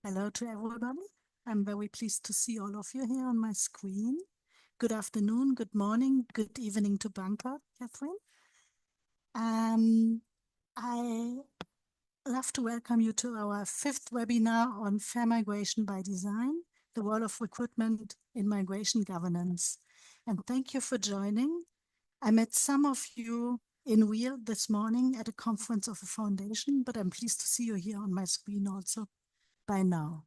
Hello to everybody. I'm very pleased to see all of you here on my screen. Good afternoon, good morning, good evening to Bangkok, Catherine. I love to welcome you to our fifth webinar on fair migration by design, the role of recruitment in migration governance. And thank you for joining. I met some of you in real this morning at a conference of a foundation, but I'm pleased to see you here on my screen also by now.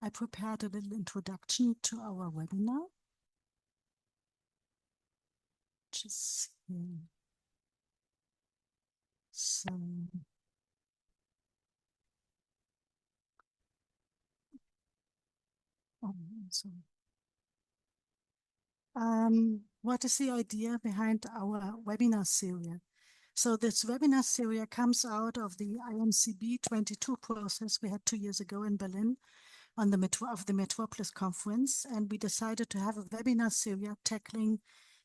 I prepared a little introduction to our webinar. Just so oh, sorry. What is the idea behind our webinar series? So this webinar series comes out of the IMCB 22 process we had 2 years ago in Berlin on the Metropolis conference, and we decided to have a webinar series tackling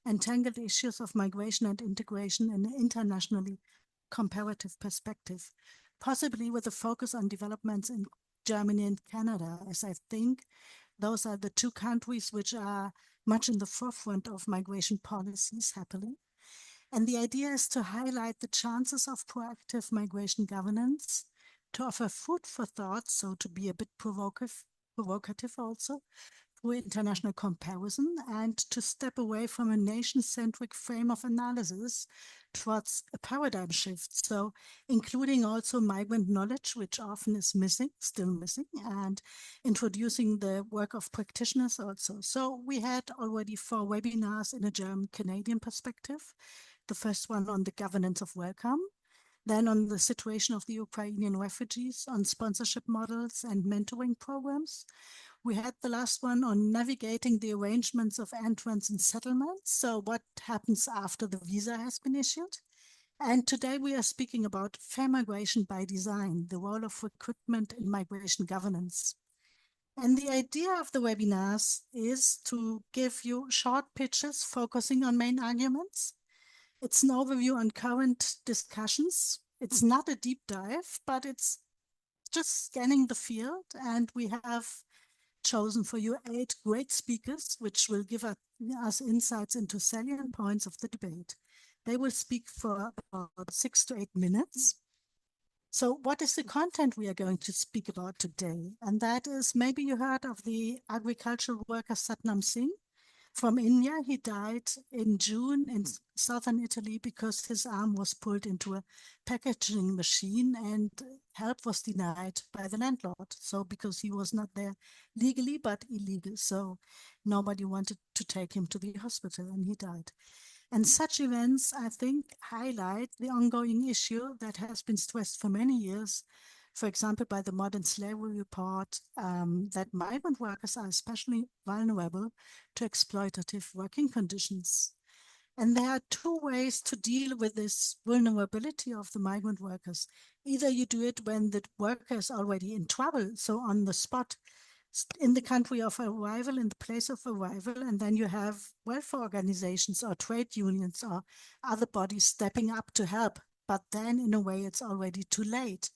entangled issues of migration and integration in an internationally comparative perspective, possibly with a focus on developments in Germany and Canada, as I think those are the two countries which are much in the forefront of migration policies, happily. And the idea is to highlight the chances of proactive migration governance, to offer food for thought, so to be a bit provocative also, through international comparison, and to step away from a nation-centric frame of analysis towards a paradigm shift. So including also migrant knowledge, which often is missing, still missing, and introducing the work of practitioners also. So we had already 4 webinars in a German-Canadian perspective. The first one on the governance of welcome, then on the situation of the Ukrainian refugees, on sponsorship models and mentoring programs. We had the last one on navigating the arrangements of entrance and settlement. So what happens after the visa has been issued? And today we are speaking about fair migration by design, the role of recruitment in migration governance. And the idea of the webinars is to give you short pitches focusing on main arguments. It's an overview on current discussions. It's not a deep dive, but it's just scanning the field. And we have chosen for you 8 great speakers, which will give us insights into salient points of the debate. They will speak for about 6 to 8 minutes. So what is the content we are going to speak about today? And that is, maybe you heard of the agricultural worker Satnam Singh from India. He died in June in southern Italy because his arm was pulled into a packaging machine and help was denied by the landlord. So because he was not there legally, but illegal. So nobody wanted to take him to the hospital and he died. And such events, I think, highlight the ongoing issue that has been stressed for many years, for example, by the Modern Slavery Report, that migrant workers are especially vulnerable to exploitative working conditions. And there are 2 ways to deal with this vulnerability of the migrant workers. Either you do it when the worker is already in trouble, so on the spot, in the country of arrival, in the place of arrival, and then you have welfare organizations or trade unions or other bodies stepping up to help. But then in a way, it's already too late.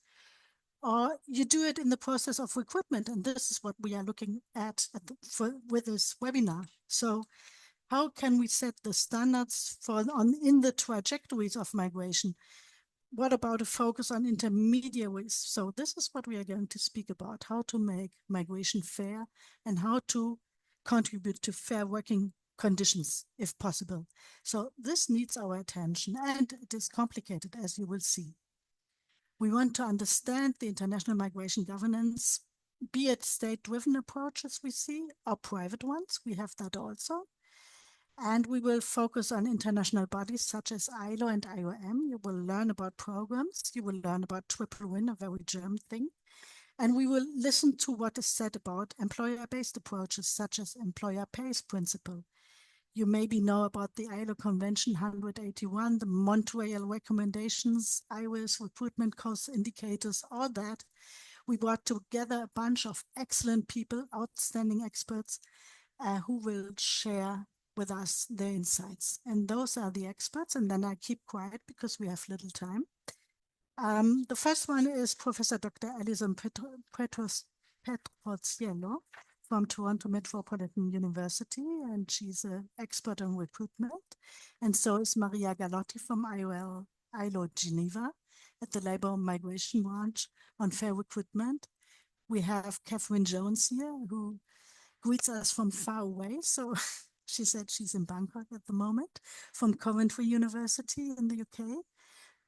Or you do it in the process of recruitment, and this is what we are looking at with this webinar. So how can we set the standards in the trajectories of migration? What about a focus on intermediaries? So this is what we are going to speak about, how to make migration fair and how to contribute to fair working conditions, if possible. So this needs our attention, and it is complicated, as you will see. We want to understand the international migration governance, be it state-driven approaches we see or private ones. We have that also. And we will focus on international bodies such as ILO and IOM. You will learn about programs. You will learn about Triple Win, a very German thing. And we will listen to what is said about employer-based approaches such as employer pays principle. You maybe know about the ILO Convention 181, the Montreal recommendations, IRIS, recruitment cost indicators, all that. We brought together a bunch of excellent people, outstanding experts, who will share with us their insights. And those are the experts. And then I keep quiet because we have little time. The first one is Professor Dr. Alison Petroziello from Toronto Metropolitan University, and she's an expert on recruitment. And so is Maria Galotti from ILO Geneva at the Labor Migration Branch on fair recruitment. We have Catherine Jones here, who greets us from far away. So she said she's in Bangkok at the moment, from Coventry University in the UK,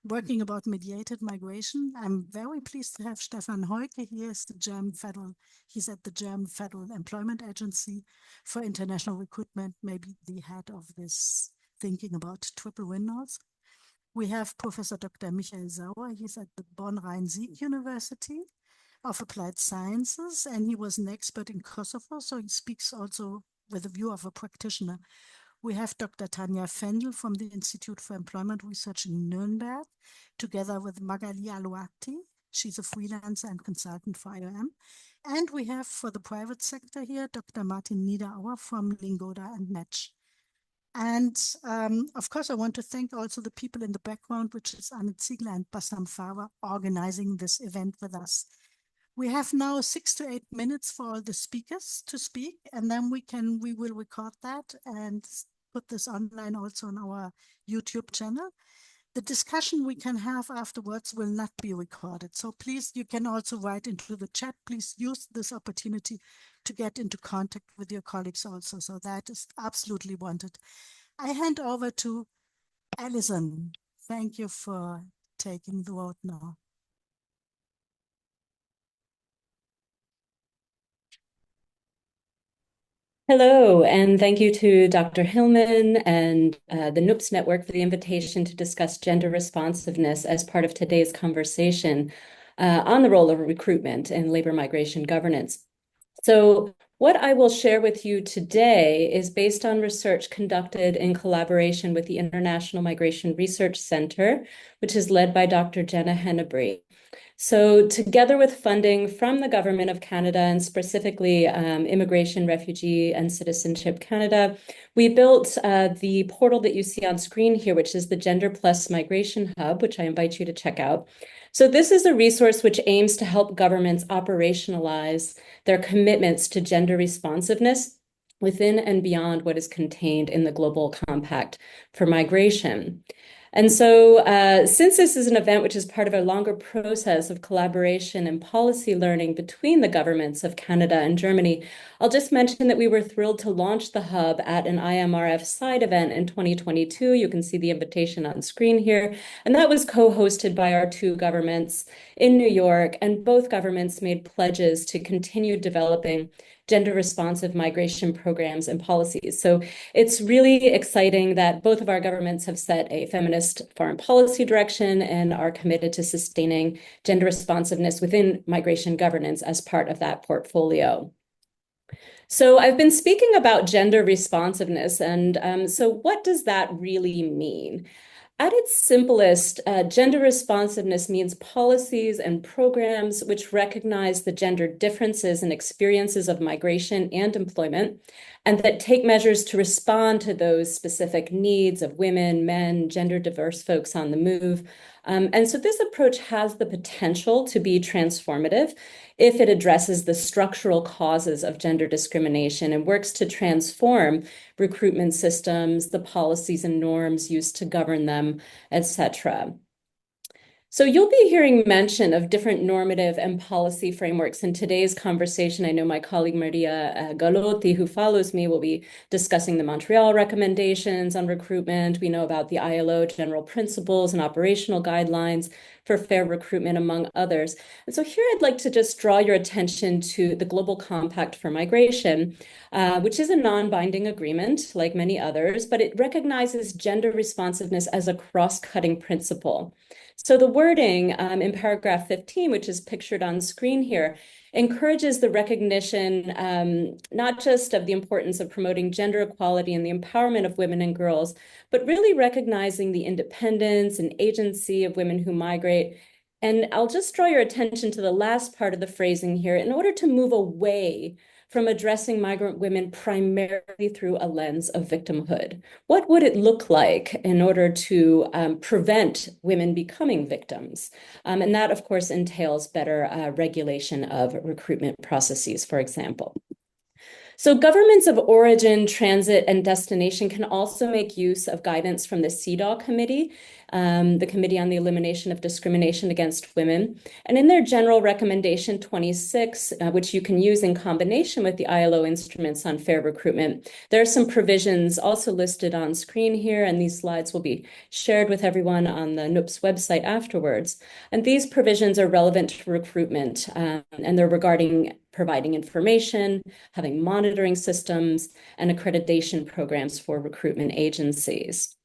working about mediated migration. I'm very pleased to have Stefan Heuke here. He's at the German Federal Employment Agency for International Recruitment, maybe the head of this thinking about triple windows. We have Professor Dr. Michael Sauer. He's at the Bonn-Rhein-Sieg University of Applied Sciences, and he was an expert in Kosovo, so he speaks also with the view of a practitioner. We have Dr. Tanja Fendel from the Institute for Employment Research in Nuremberg, together with Magali Alouati. She's a freelancer and consultant for IOM. And we have, for the private sector here, Dr. Martin Niederauer from Lingoda and Match. And of course, I want to thank also the people in the background, which is Anne Ziegler and Bassam Farah, organizing this event with us. We have now 6 to 8 minutes for all the speakers to speak, and then we will record that and put this online also on our YouTube channel. The discussion we can have afterwards will not be recorded. So please, you can also write into the chat. Please use this opportunity to get into contact with your colleagues also. So that is absolutely wanted. I hand over to Alison. Thank you for taking the vote now. Hello, and thank you to Dr. Hillman and the NUPS Network for the invitation to discuss gender responsiveness as part of today's conversation on the role of recruitment in labor migration governance. So what I will share with you today is based on research conducted in collaboration with the International Migration Research Center, which is led by Dr. Jenna Hennebree. So together with funding from the Government of Canada and specifically Immigration, Refugee and Citizenship Canada, we built the portal that you see on screen here, which is the Gender Plus Migration Hub, which I invite you to check out. So this is a resource which aims to help governments operationalize their commitments to gender responsiveness within and beyond what is contained in the Global Compact for Migration. And so since this is an event which is part of a longer process of collaboration and policy learning between the governments of Canada and Germany, I'll just mention that we were thrilled to launch the hub at an IMRF side event in 2022. You can see the invitation on screen here. And that was co-hosted by our two governments in New York, and both governments made pledges to continue developing gender responsive migration programs and policies. So it's really exciting that both of our governments have set a feminist foreign policy direction and are committed to sustaining gender responsiveness within migration governance as part of that portfolio. So I've been speaking about gender responsiveness, and so what does that really mean? At its simplest, gender responsiveness means policies and programs which recognize the gender differences and experiences of migration and employment, and that take measures to respond to those specific needs of women, men, gender diverse folks on the move. And so this approach has the potential to be transformative if it addresses the structural causes of gender discrimination and works to transform recruitment systems, the policies and norms used to govern them, etc. So you'll be hearing mention of different normative and policy frameworks in today's conversation. I know my colleague Maria Galotti, who follows me, will be discussing the Montreal recommendations on recruitment. We know about the ILO general principles and operational guidelines for fair recruitment, among others. And so here I'd like to just draw your attention to the Global Compact for Migration, which is a non-binding agreement, like many others, but it recognizes gender responsiveness as a cross-cutting principle. So the wording in paragraph 15, which is pictured on screen here, encourages the recognition not just of the importance of promoting gender equality and the empowerment of women and girls, but really recognizing the independence and agency of women who migrate And I'll just draw your attention to the last part of the phrasing here. In order to move away from addressing migrant women primarily through a lens of victimhood, what would it look like in order to prevent women becoming victims? And that, of course, entails better regulation of recruitment processes, for example. So governments of origin, transit, and destination can also make use of guidance from the CEDAW Committee, the Committee on the Elimination of Discrimination Against Women. And in their General Recommendation 26, which you can use in combination with the ILO instruments on fair recruitment, there are some provisions also listed on screen here, and these slides will be shared with everyone on the NUPS website afterwards. And these provisions are relevant to recruitment, and they're regarding providing information, having monitoring systems, and accreditation programs for recruitment agencies.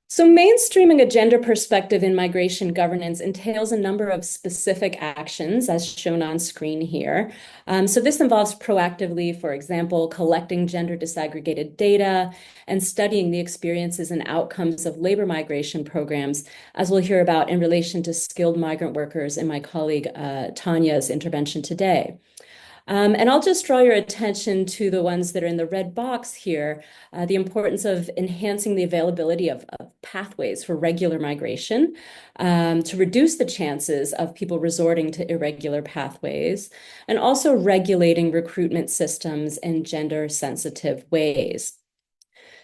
So mainstreaming a gender perspective in migration governance entails a number of specific actions, as shown on screen here. So this involves proactively, for example, collecting gender disaggregated data and studying the experiences and outcomes of labor migration programs, as we'll hear about in relation to skilled migrant workers in my colleague Tanya's intervention today. And I'll just draw your attention to the ones that are in the red box here, the importance of enhancing the availability of pathways for regular migration to reduce the chances of people resorting to irregular pathways, and also regulating recruitment systems in gender-sensitive ways.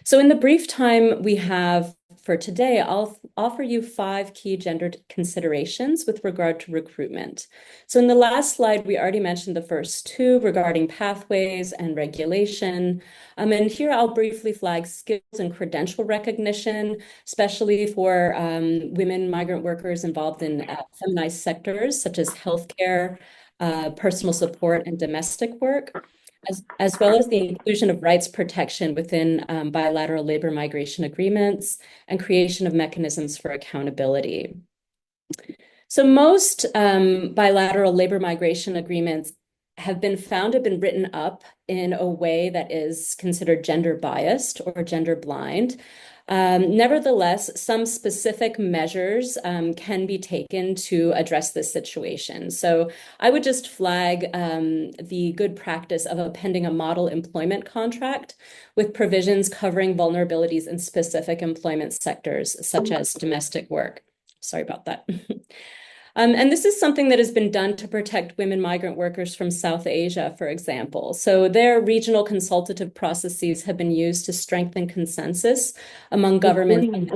So in the brief time we have for today, I'll offer you 5 key gender considerations with regard to recruitment. So in the last slide, we already mentioned the first 2 regarding pathways and regulation. And here I'll briefly flag skills and credential recognition, especially for women migrant workers involved in feminized sectors such as healthcare, personal support, and domestic work. As well as the inclusion of rights protection within bilateral labor migration agreements and creation of mechanisms for accountability. So most bilateral labor migration agreements have been written up in a way that is considered gender biased or gender blind. Nevertheless, some specific measures can be taken to address this situation. So I would just flag the good practice of appending a model employment contract with provisions covering vulnerabilities in specific employment sectors, such as domestic work. Sorry about that. And this is something that has been done to protect women migrant workers from South Asia, for example. So their regional consultative processes have been used to strengthen consensus among governments.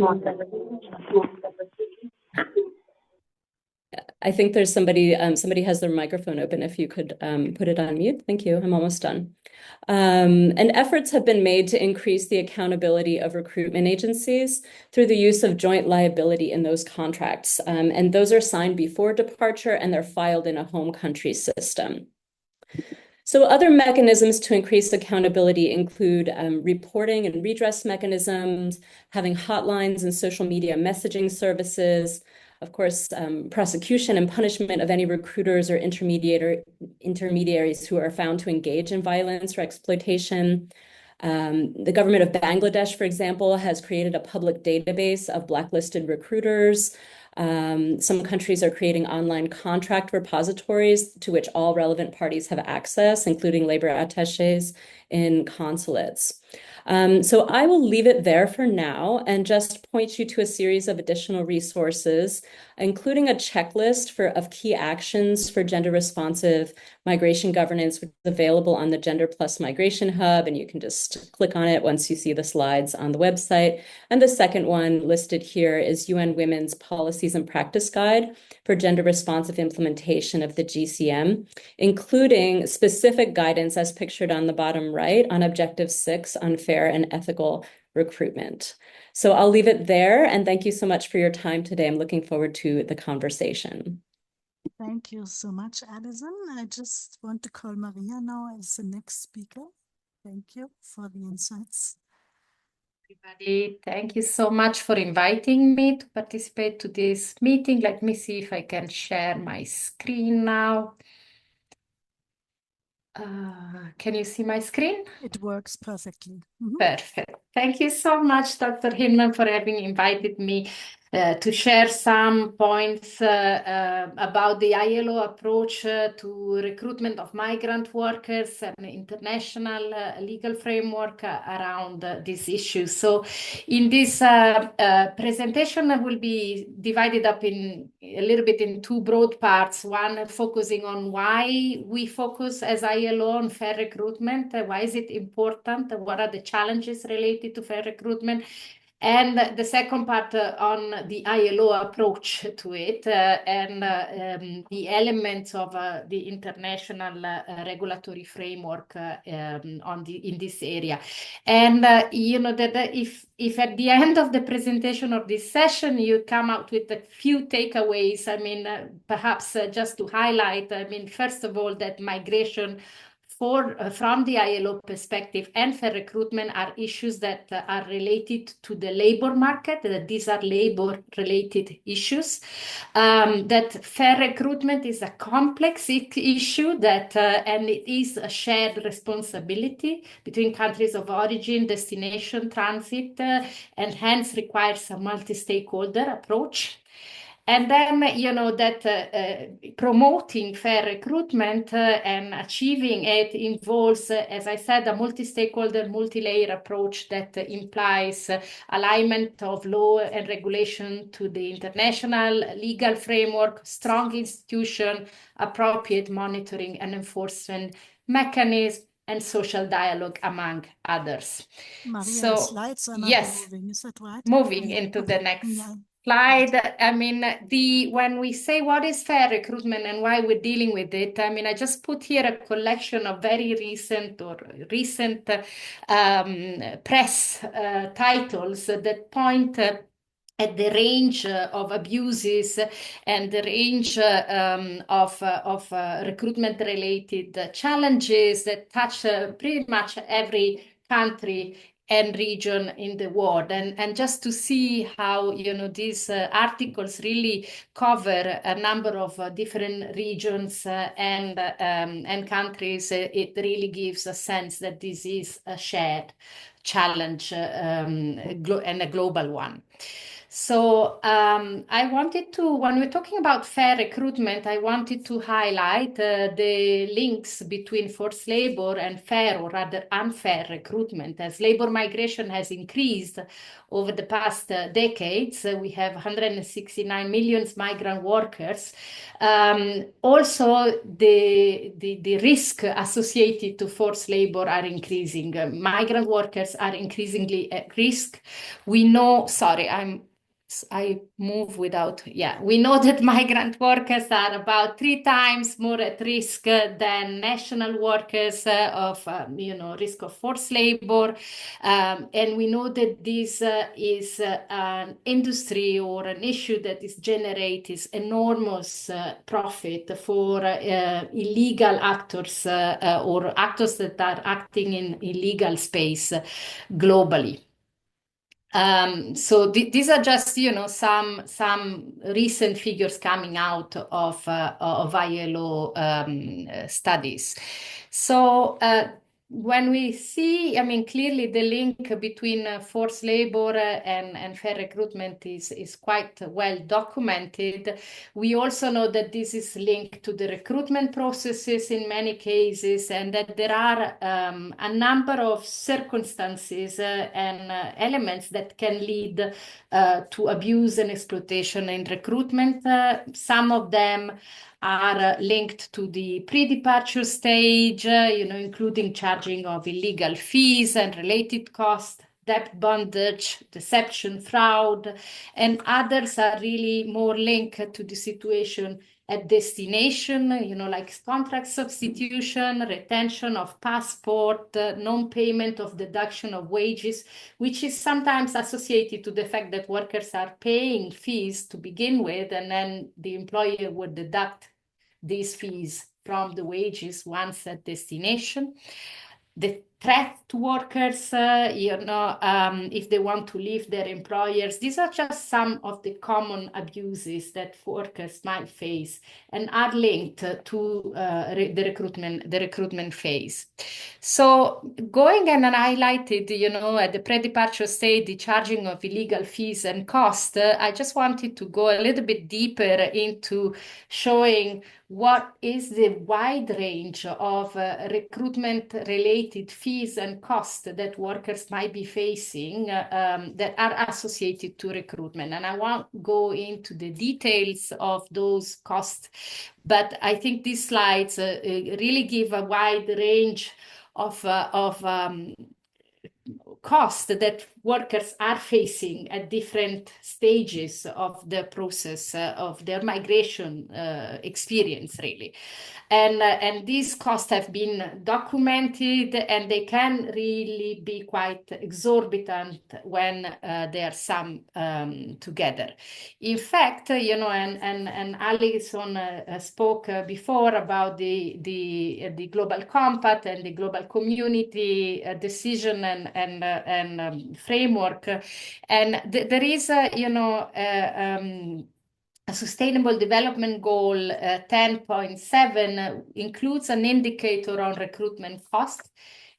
I think there's somebody has their microphone open. If you could put it on mute. Thank you. I'm almost done. And efforts have been made to increase the accountability of recruitment agencies through the use of joint liability in those contracts. And those are signed before departure and they're filed in a home country system. So other mechanisms to increase accountability include reporting and redress mechanisms, having hotlines and social media messaging services, of course, prosecution and punishment of any recruiters or intermediaries who are found to engage in violence or exploitation. The government of Bangladesh, for example, has created a public database of blacklisted recruiters. Some countries are creating online contract repositories to which all relevant parties have access, including labor attaches in consulates. So I will leave it there for now and just point you to a series of additional resources, including a checklist of key actions for gender responsive migration governance, which is available on the Gender Plus Migration Hub, and you can just click on it once you see the slides on the website. And the second one listed here is UN Women's Policies and Practice Guide for Gender Responsive Implementation of the GCM, including specific guidance as pictured on the bottom right on Objective 6 on fair and ethical recruitment. So I'll leave it there, and thank you so much for your time today. I'm looking forward to the conversation. Thank you so much, Alison. I just want to call Maria now as the next speaker. Thank you for the insights. Everybody, thank you so much for inviting me to participate to this meeting. Let me see if I can share my screen now. Can you see my screen? It works perfectly. Perfect. Thank you so much, Dr. Hinman, for having invited me to share some points about the ILO approach to recruitment of migrant workers and international legal framework around these issues. So in this presentation, I will be divided up in a little bit in two broad parts. One focusing on why we focus as ILO on fair recruitment, why is it important, what are the challenges related to fair recruitment, and the second part on the ILO approach to it and the elements of the international regulatory framework in this area. And you know that if at the end of the presentation of this session you come out with a few takeaways, I mean, perhaps just to highlight, I mean, first of all, that migration from the ILO perspective and fair recruitment are issues that are related to the labor market, that these are labor-related issues, that fair recruitment is a complex issue that, and it is a shared responsibility between countries of origin, destination, transit, and hence requires a multi-stakeholder approach. And then, you know, that promoting fair recruitment and achieving it involves, as I said, a multi-stakeholder, multi-layer approach that implies alignment of law and regulation to the international legal framework, strong institution, appropriate monitoring and enforcement mechanism, and social dialogue, among others. Maria, So, the slides are not moving, is that right? moving into the next slide. I mean, when we say what is fair recruitment and why we're dealing with it, I mean, I just put here a collection of very recent press titles that point at the range of abuses and the range of recruitment-related challenges that touch pretty much every country and region in the world. And just to see how, you know, these articles really cover a number of different regions and countries, it really gives a sense that this is a shared challenge and a global one. So I wanted to, when we're talking about fair recruitment, I wanted to highlight the links between forced labor and fair or rather unfair recruitment. As labor migration has increased over the past decades, we have 169 million migrant workers. Also, the risk associated to forced labor are increasing. Migrant workers are increasingly at risk. We know, sorry, I move without, we know that migrant workers are about 3 times more at risk than national workers of, risk of forced labor. And we know that this is an industry or an issue that generates enormous profit for illegal actors or actors that are acting in illegal space globally. So these are just, you know, some recent figures coming out of ILO studies. So when we see, I mean, clearly the link between forced labor and fair recruitment is quite well documented. We also know that this is linked to the recruitment processes in many cases, and that there are a number of circumstances and elements that can lead to abuse and exploitation in recruitment. Some of them are linked to the pre-departure stage, including charging of illegal fees and related costs, debt bondage, deception, fraud, and others are really more linked to the situation at destination, like contract substitution, retention of passport, non-payment of deduction of wages, which is sometimes associated to the fact that workers are paying fees to begin with, and then the employer would deduct these fees from the wages once at destination. The threat to workers, if they want to leave their employers. These are just some of the common abuses that workers might face and are linked to the recruitment phase. So going and highlighted, at the pre-departure stage, the charging of illegal fees and cost, I just wanted to go a little bit deeper into showing what is the wide range of recruitment-related fees and costs that workers might be facing that are associated to recruitment. And I won't go into the details of those costs, but I think these slides really give a wide range of costs that workers are facing at different stages of the process of their migration experience, really. And these costs have been documented, and they can really be quite exorbitant when they are summed together. In fact, and Alison spoke before about the Global Compact and the Global Community decision and framework, and there is a Sustainable Development Goal 10.7 includes an indicator on recruitment cost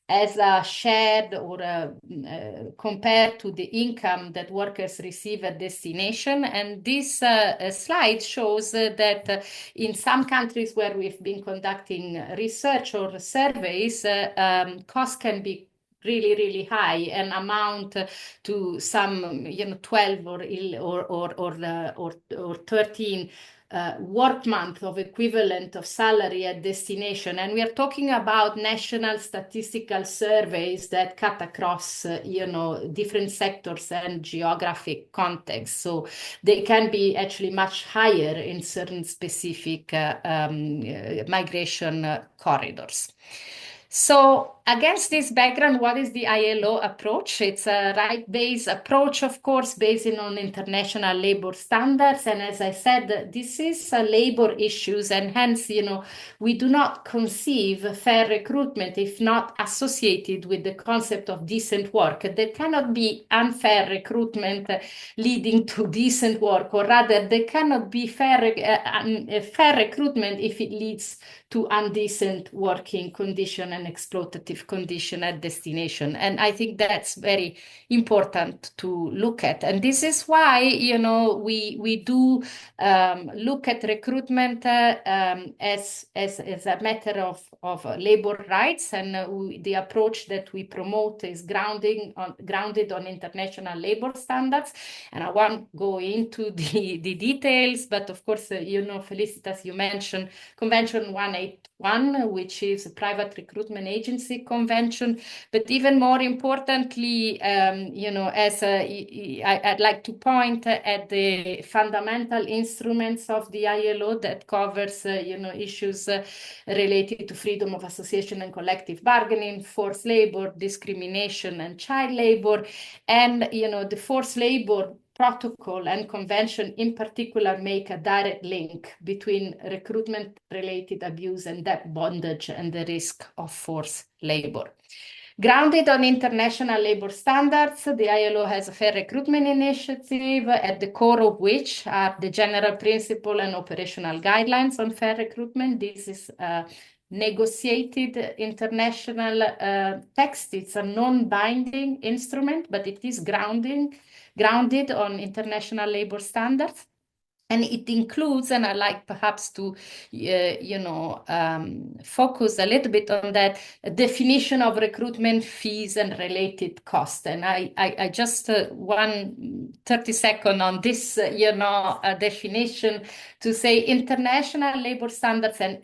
as a shared or compared to the income that workers receive at destination. And this slide shows that in some countries where we've been conducting research or surveys, costs can be really, really high and amount to some, 12 or 13 work month of equivalent of salary at destination. And we are talking about national statistical surveys that cut across, different sectors and geographic contexts. So they can be actually much higher in certain specific migration corridors. So against this background, what is the ILO approach? It's a right-based approach, of course, based on international labor standards. And as I said, this is labor issues, and hence, we do not conceive fair recruitment if not associated with the concept of decent work. There cannot be unfair recruitment leading to decent work, or rather, there cannot be fair recruitment if it leads to indecent working condition and exploitative condition at destination. And I think that's very important to look at. And this is why, we do look at recruitment as a matter of labor rights. And the approach that we promote is grounded on international labor standards. And I won't go into the details, but of course, Felicitas, you mentioned Convention 181, which is a private recruitment agency convention. But even more importantly, I'd like to point at the fundamental instruments of the ILO that covers, issues related to freedom of association and collective bargaining, forced labor, discrimination, and child labor. And, the forced labor protocol and convention in particular make a direct link between recruitment-related abuse and debt bondage and the risk of forced labor. Grounded on international labor standards, the ILO has a fair recruitment initiative, at the core of which are the general principle and operational guidelines on fair recruitment. This is negotiated international text. It's a non-binding instrument, but it is grounded on international labor standards. And it includes, and I like perhaps to, focus a little bit on that definition of recruitment fees and related costs. And I just 30 seconds on this, definition to say international labor standards and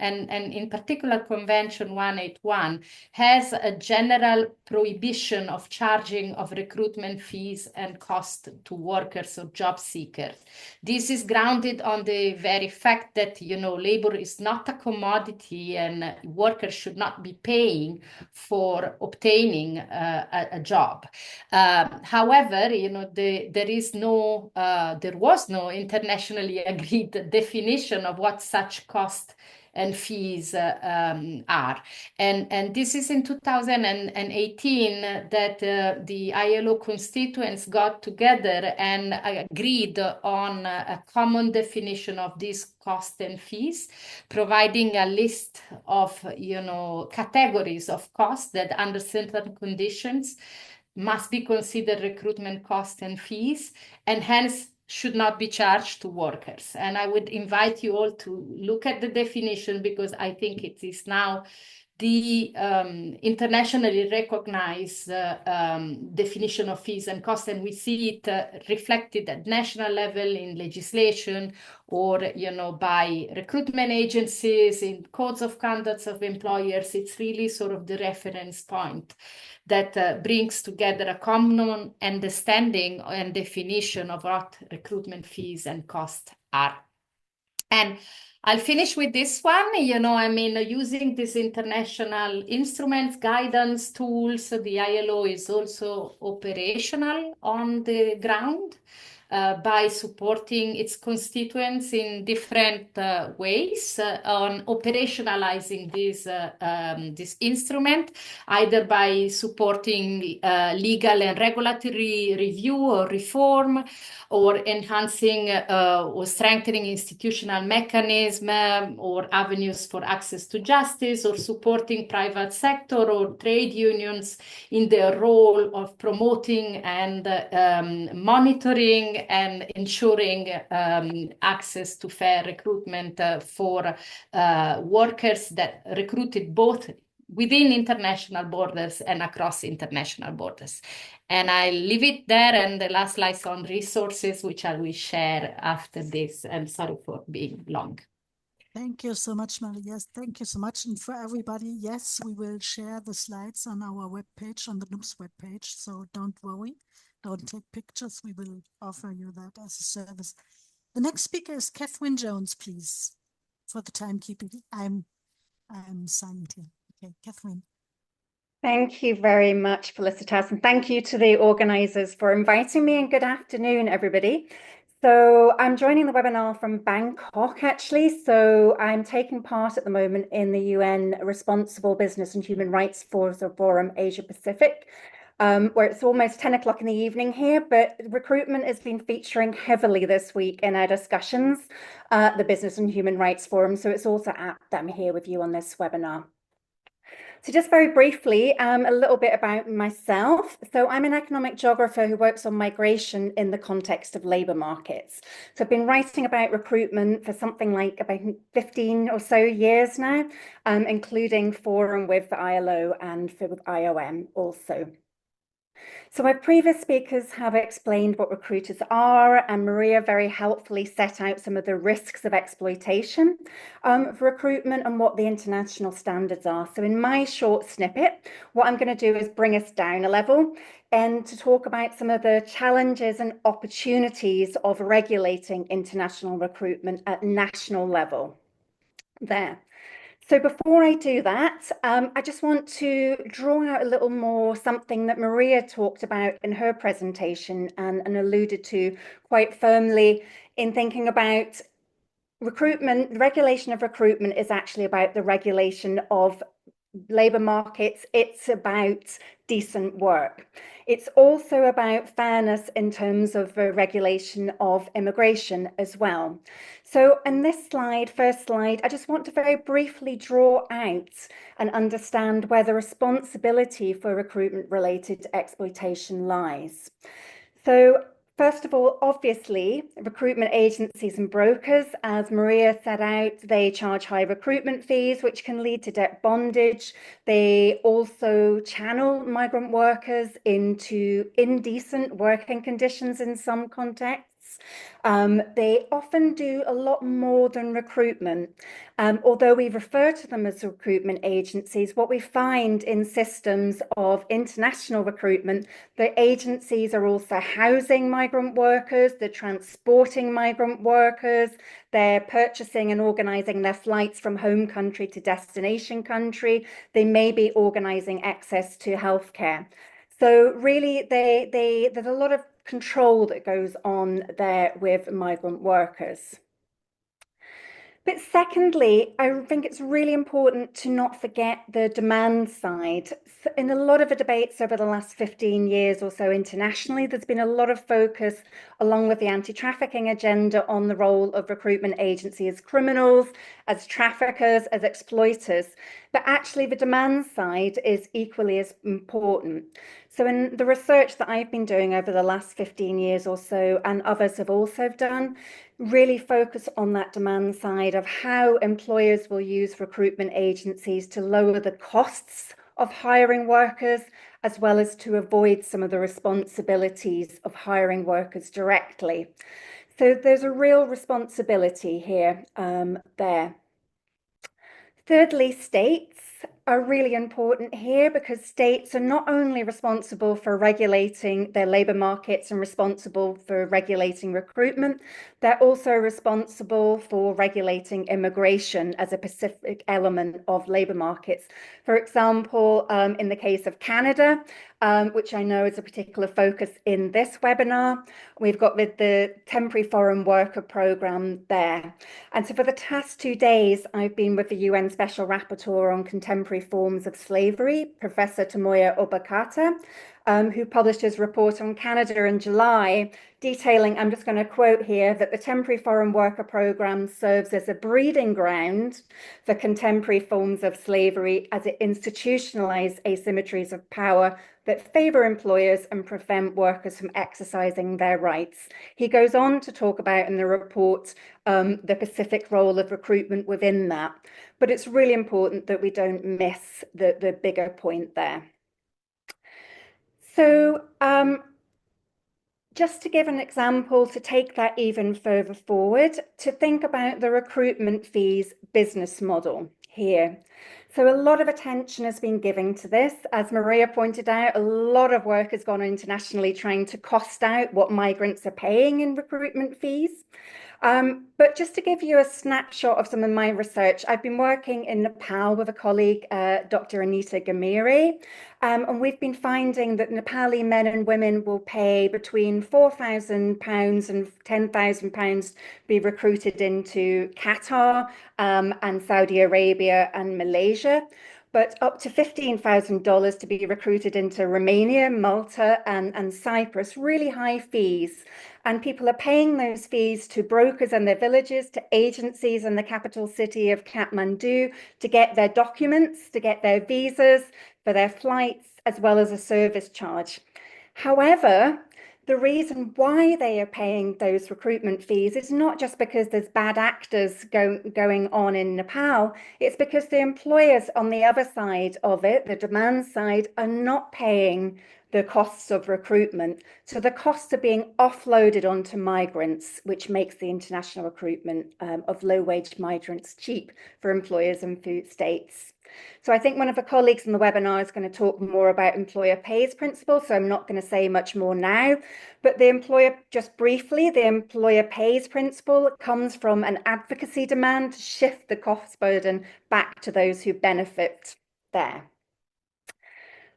in particular Convention 181 has a general prohibition of charging of recruitment fees and costs to workers or job seekers. This is grounded on the very fact that, labor is not a commodity and workers should not be paying for obtaining a job. However, there was no internationally agreed definition of what such cost and fees are. And this is in 2018 that the ILO constituents got together and agreed on a common definition of these costs and fees, providing a list of categories of costs that under certain conditions must be considered recruitment costs and fees, and hence should not be charged to workers. And I would invite you all to look at the definition, because I think it is now the internationally recognized definition of fees and costs, and we see it reflected at national level in legislation, or by recruitment agencies, in codes of conduct of employers. It's really sort of the reference point that brings together a common understanding and definition of what recruitment fees and costs are. And I'll finish with this one. Using these international instruments, guidance, tools, the ILO is also operational on the ground by supporting its constituents in different ways on operationalizing this instrument, either by supporting legal and regulatory review or reform, or enhancing or strengthening institutional mechanism or avenues for access to justice, or supporting private sector or trade unions in their role of promoting and monitoring and ensuring access to fair recruitment for workers that recruited both within international borders and across international borders. And I'll leave it there, and the last slide's on resources, which I will share after this. And sorry for being long. Thank you so much, Maria. Yes, thank you so much. And for everybody, yes, we will share the slides on our webpage, on the NUPS webpage. So don't worry, don't take pictures. We will offer you that as a service. The next speaker is Catherine Jones, please. For the timekeeping, I'm silent here. Okay, Catherine. Thank you very much, Felicitas, and thank you to the organisers for inviting me, and good afternoon, everybody. So I'm joining the webinar from Bangkok, actually. So I'm taking part at the moment in the UN Responsible Business and Human Rights Forum Asia Pacific, where it's almost 10 o'clock in the evening here, but recruitment has been featuring heavily this week in our discussions at the Business and Human Rights Forum. So it's also apt that I'm here with you on this webinar. So just very briefly, a little bit about myself. So I'm an economic geographer who works on migration in the context of labour markets. So I've been writing about recruitment for something like about 15 or so years now, including forum with the ILO and with IOM also. So our previous speakers have explained what recruiters are, and Maria very helpfully set out some of the risks of exploitation of recruitment and what the international standards are. So in my short snippet, what I'm going to do is bring us down a level and to talk about some of the challenges and opportunities of regulating international recruitment at national level there. So before I do that, I just want to draw out a little more something that Maria talked about in her presentation and alluded to quite firmly in thinking about recruitment. The regulation of recruitment is actually about the regulation of labour markets. It's about decent work. It's also about fairness in terms of the regulation of immigration as well. So in this slide, first slide, I just want to very briefly draw out and understand where the responsibility for recruitment related exploitation lies. So first of all, obviously, recruitment agencies and brokers, as Maria set out, they charge high recruitment fees, which can lead to debt bondage. They also channel migrant workers into indecent working conditions in some contexts. They often do a lot more than recruitment. Although we refer to them as recruitment agencies, what we find in systems of international recruitment, the agencies are also housing migrant workers, they're transporting migrant workers, they're purchasing and organising their flights from home country to destination country, they may be organising access to healthcare. So really, there's a lot of control that goes on there with migrant workers. But secondly, I think it's really important to not forget the demand side. In a lot of the debates over the last 15 years or so internationally, there's been a lot of focus, along with the anti-trafficking agenda, on the role of recruitment agencies as criminals, as traffickers, as exploiters. But actually, the demand side is equally as important. So in the research that I've been doing over the last 15 years or so, and others have also done, really focus on that demand side of how employers will use recruitment agencies to lower the costs of hiring workers, as well as to avoid some of the responsibilities of hiring workers directly. So there's a real responsibility here there. Thirdly, states are really important here because states are not only responsible for regulating their labour markets and responsible for regulating recruitment, they're also responsible for regulating immigration as a specific element of labour markets. For example, in the case of Canada, which I know is a particular focus in this webinar, we've got the temporary foreign worker programme there. And so for the past 2 days, I've been with the UN Special Rapporteur on Contemporary Forms of Slavery, Professor Tomoya Obokata, who published his report on Canada in July, detailing, I'm just going to quote here, that the temporary foreign worker program serves as a breeding ground for contemporary forms of slavery as it institutionalizes asymmetries of power that favor employers and prevent workers from exercising their rights. He goes on to talk about in the report the specific role of recruitment within that. But it's really important that we don't miss the bigger point there. So just to give an example, to take that even further forward, to think about the recruitment fees business model here. So a lot of attention has been given to this. As Maria pointed out, a lot of work has gone internationally trying to cost out what migrants are paying in recruitment fees. But just to give you a snapshot of some of my research, I've been working in Nepal with a colleague, Dr. Anita Gamiri, and we've been finding that Nepali men and women will pay between £4,000 and £10,000 to be recruited into Qatar and Saudi Arabia and Malaysia, but up to $15,000 to be recruited into Romania, Malta, and Cyprus, really high fees. And people are paying those fees to brokers and their villages, to agencies in the capital city of Kathmandu to get their documents, to get their visas, for their flights, as well as a service charge. However, the reason why they are paying those recruitment fees is not just because there's bad actors going on in Nepal, it's because the employers on the other side of it, the demand side, are not paying the costs of recruitment. So the costs are being offloaded onto migrants, which makes the international recruitment of low-wage migrants cheap for employers and food states. So I think one of the colleagues in the webinar is going to talk more about employer pays principle, so I'm not going to say much more now. But just briefly, the employer pays principle comes from an advocacy demand to shift the cost burden back to those who benefit there.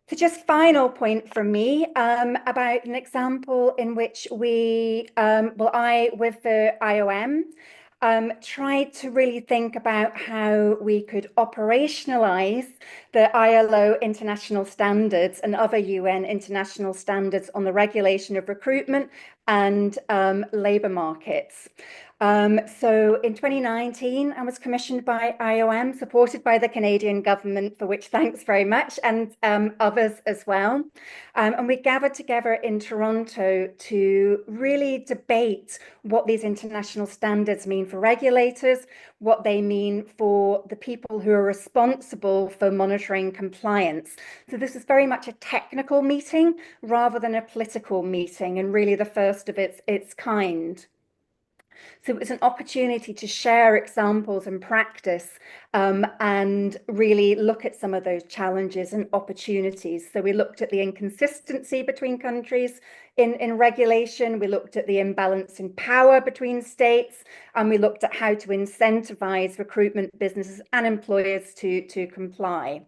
So just final point from me about an example in which I, with the IOM, tried to really think about how we could operationalize the ILO international standards and other UN international standards on the regulation of recruitment and labour markets. So in 2019, I was commissioned by IOM, supported by the Canadian government, for which thanks very much, and others as well. And we gathered together in Toronto to really debate what these international standards mean for regulators, what they mean for the people who are responsible for monitoring compliance. So this is very much a technical meeting rather than a political meeting, and really the first of its kind. So it was an opportunity to share examples and practice and really look at some of those challenges and opportunities. So we looked at the inconsistency between countries in regulation, we looked at the imbalance in power between states, and we looked at how to incentivize recruitment businesses and employers to comply.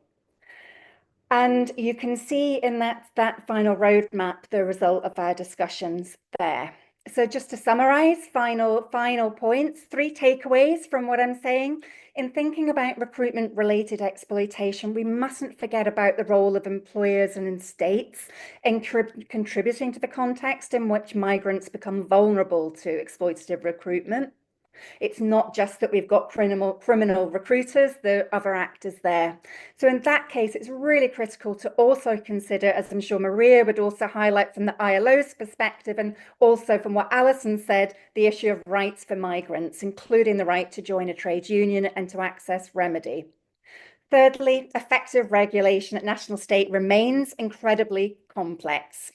And you can see in that final roadmap the result of our discussions there. So just to summarize, final points, 3 takeaways from what I'm saying. In thinking about recruitment-related exploitation, we mustn't forget about the role of employers and states in contributing to the context in which migrants become vulnerable to exploitative recruitment. It's not just that we've got criminal recruiters, there are other actors there. So in that case, it's really critical to also consider, as I'm sure Maria would also highlight from the ILO's perspective, and also from what Alison said, the issue of rights for migrants, including the right to join a trade union and to access remedy. Thirdly, effective regulation at national state remains incredibly complex.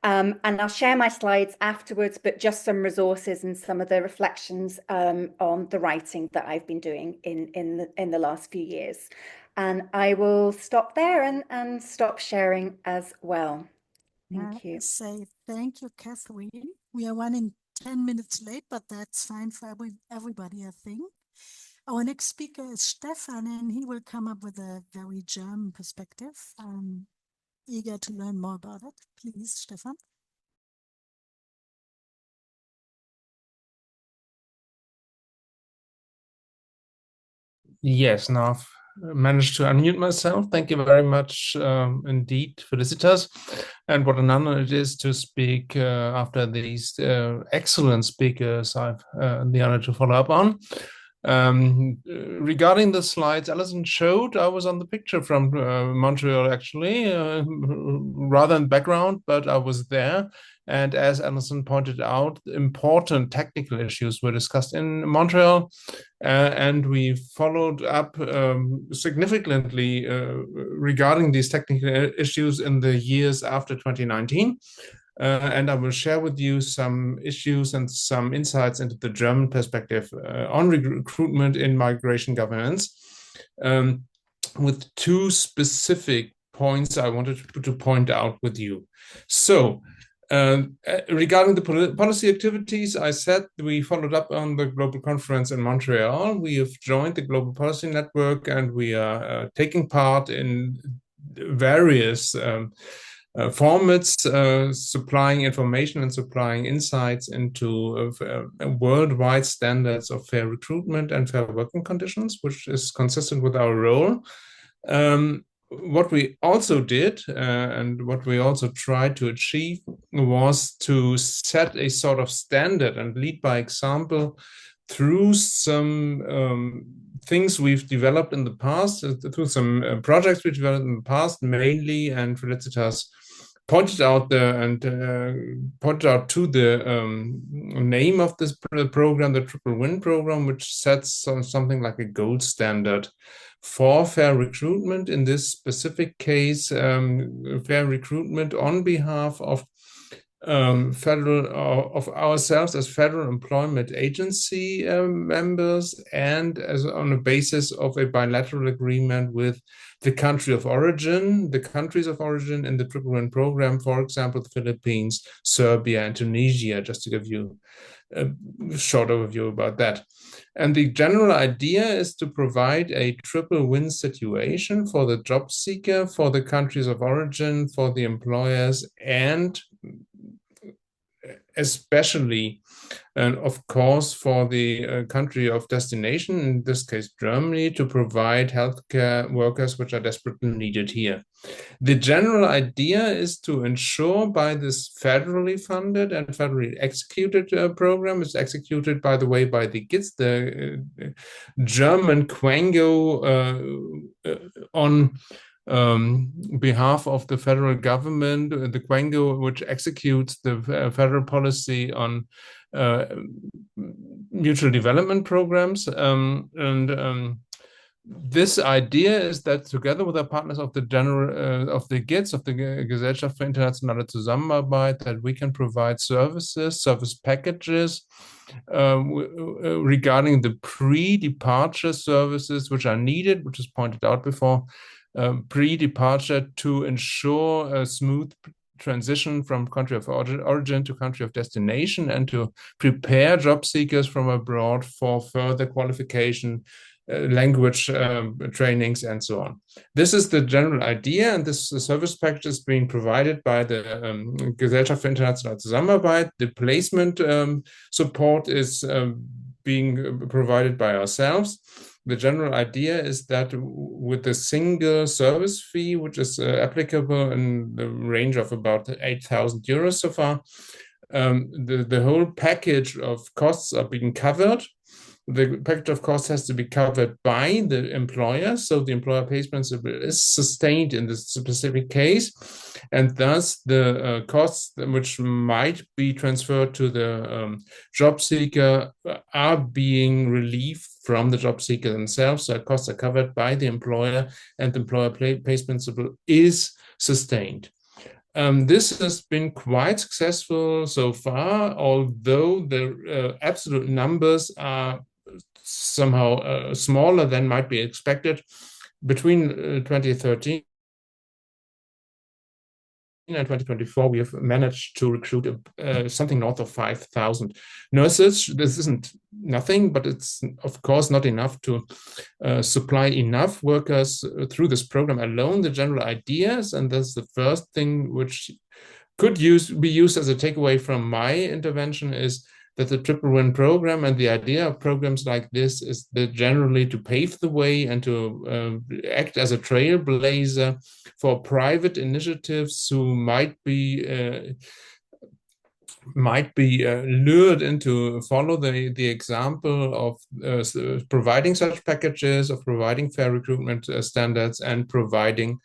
And I'll share my slides afterwards, but just some resources and some of the reflections on the writing that I've been doing in the last few years. And I will stop there and stop sharing as well. Thank you. Say thank you, Catherine. We are running 10 minutes late, but that's fine for everybody, I think. Our next speaker is Stefan, and he will come up with a very German perspective. I'm eager to learn more about it. Please, Stefan. Yes, now I've managed to unmute myself. Thank you very much indeed, Felicitas. And what an honor it is to speak after these excellent speakers I've the honor to follow up on. Regarding the slides Alison showed, I was on the picture from Montreal, actually, rather in background, but I was there. And as Alison pointed out, important technical issues were discussed in Montreal, and we followed up significantly regarding these technical issues in the years after 2019. And I will share with you some issues and some insights into the German perspective on recruitment in migration governance, with 2 specific points I wanted to point out with you. So, regarding the policy activities, I said we followed up on the global conference in Montreal. We have joined the Global Policy Network, and we are taking part in various formats, supplying information and supplying insights into worldwide standards of fair recruitment and fair working conditions, which is consistent with our role. What we also did and what we also tried to achieve was to set a sort of standard and lead by example through some things we've developed in the past, through some projects we developed in the past mainly, and Felicitas pointed out pointed out to the name of this program, the Triple Win program, which sets something like a gold standard for fair recruitment. In this specific case, fair recruitment on behalf of of ourselves as federal employment agency members, and as on the basis of a bilateral agreement with the country of origin, the countries of origin in the Triple Win program, for example, the Philippines, Serbia, and Tunisia, just to give you a short overview about that. And the general idea is to provide a triple win situation for the job seeker, for the countries of origin, for the employers, and especially, and of course, for the country of destination, in this case, Germany, to provide healthcare workers which are desperately needed here. The general idea is to ensure by this federally funded and federally executed program, is executed, by the way, by the GITS, the German Quango on behalf of the federal government, the Quango, which executes the federal policy on mutual development programs. This idea is that together with our partners of the of the GITS, of the Gesellschaft für internationale Zusammenarbeit, that we can provide service packages regarding the pre-departure services which are needed, which is pointed out before, pre-departure, to ensure a smooth transition from country of origin to country of destination, and to prepare job seekers from abroad for further qualification language trainings, and so on. This is the general idea, and this service package is being provided by the Gesellschaft für internationale Zusammenarbeit. The placement support is being provided by ourselves. The general idea is that with a single service fee, which is applicable in the range of about 8,000 euros so far, the whole package of costs are being covered. The package of costs has to be covered by the employer, so the employer pays principle is sustained in this specific case, and thus the costs which might be transferred to the job seeker are being relieved from the job seeker themselves. So costs are covered by the employer, and the employer pays principle is sustained. This has been quite successful so far, although the absolute numbers are somehow smaller than might be expected. Between 2013 and 2024, we have managed to recruit something north of 5,000 nurses. This isn't nothing, but it's of course not enough to supply enough workers through this program alone. The general ideas, and that's the first thing which could be used as a takeaway from my intervention, is that the Triple Win program and the idea of programs like this is that generally to pave the way and to act as a trailblazer for private initiatives who might be lured into follow the example of providing such packages, of providing fair recruitment standards, and providing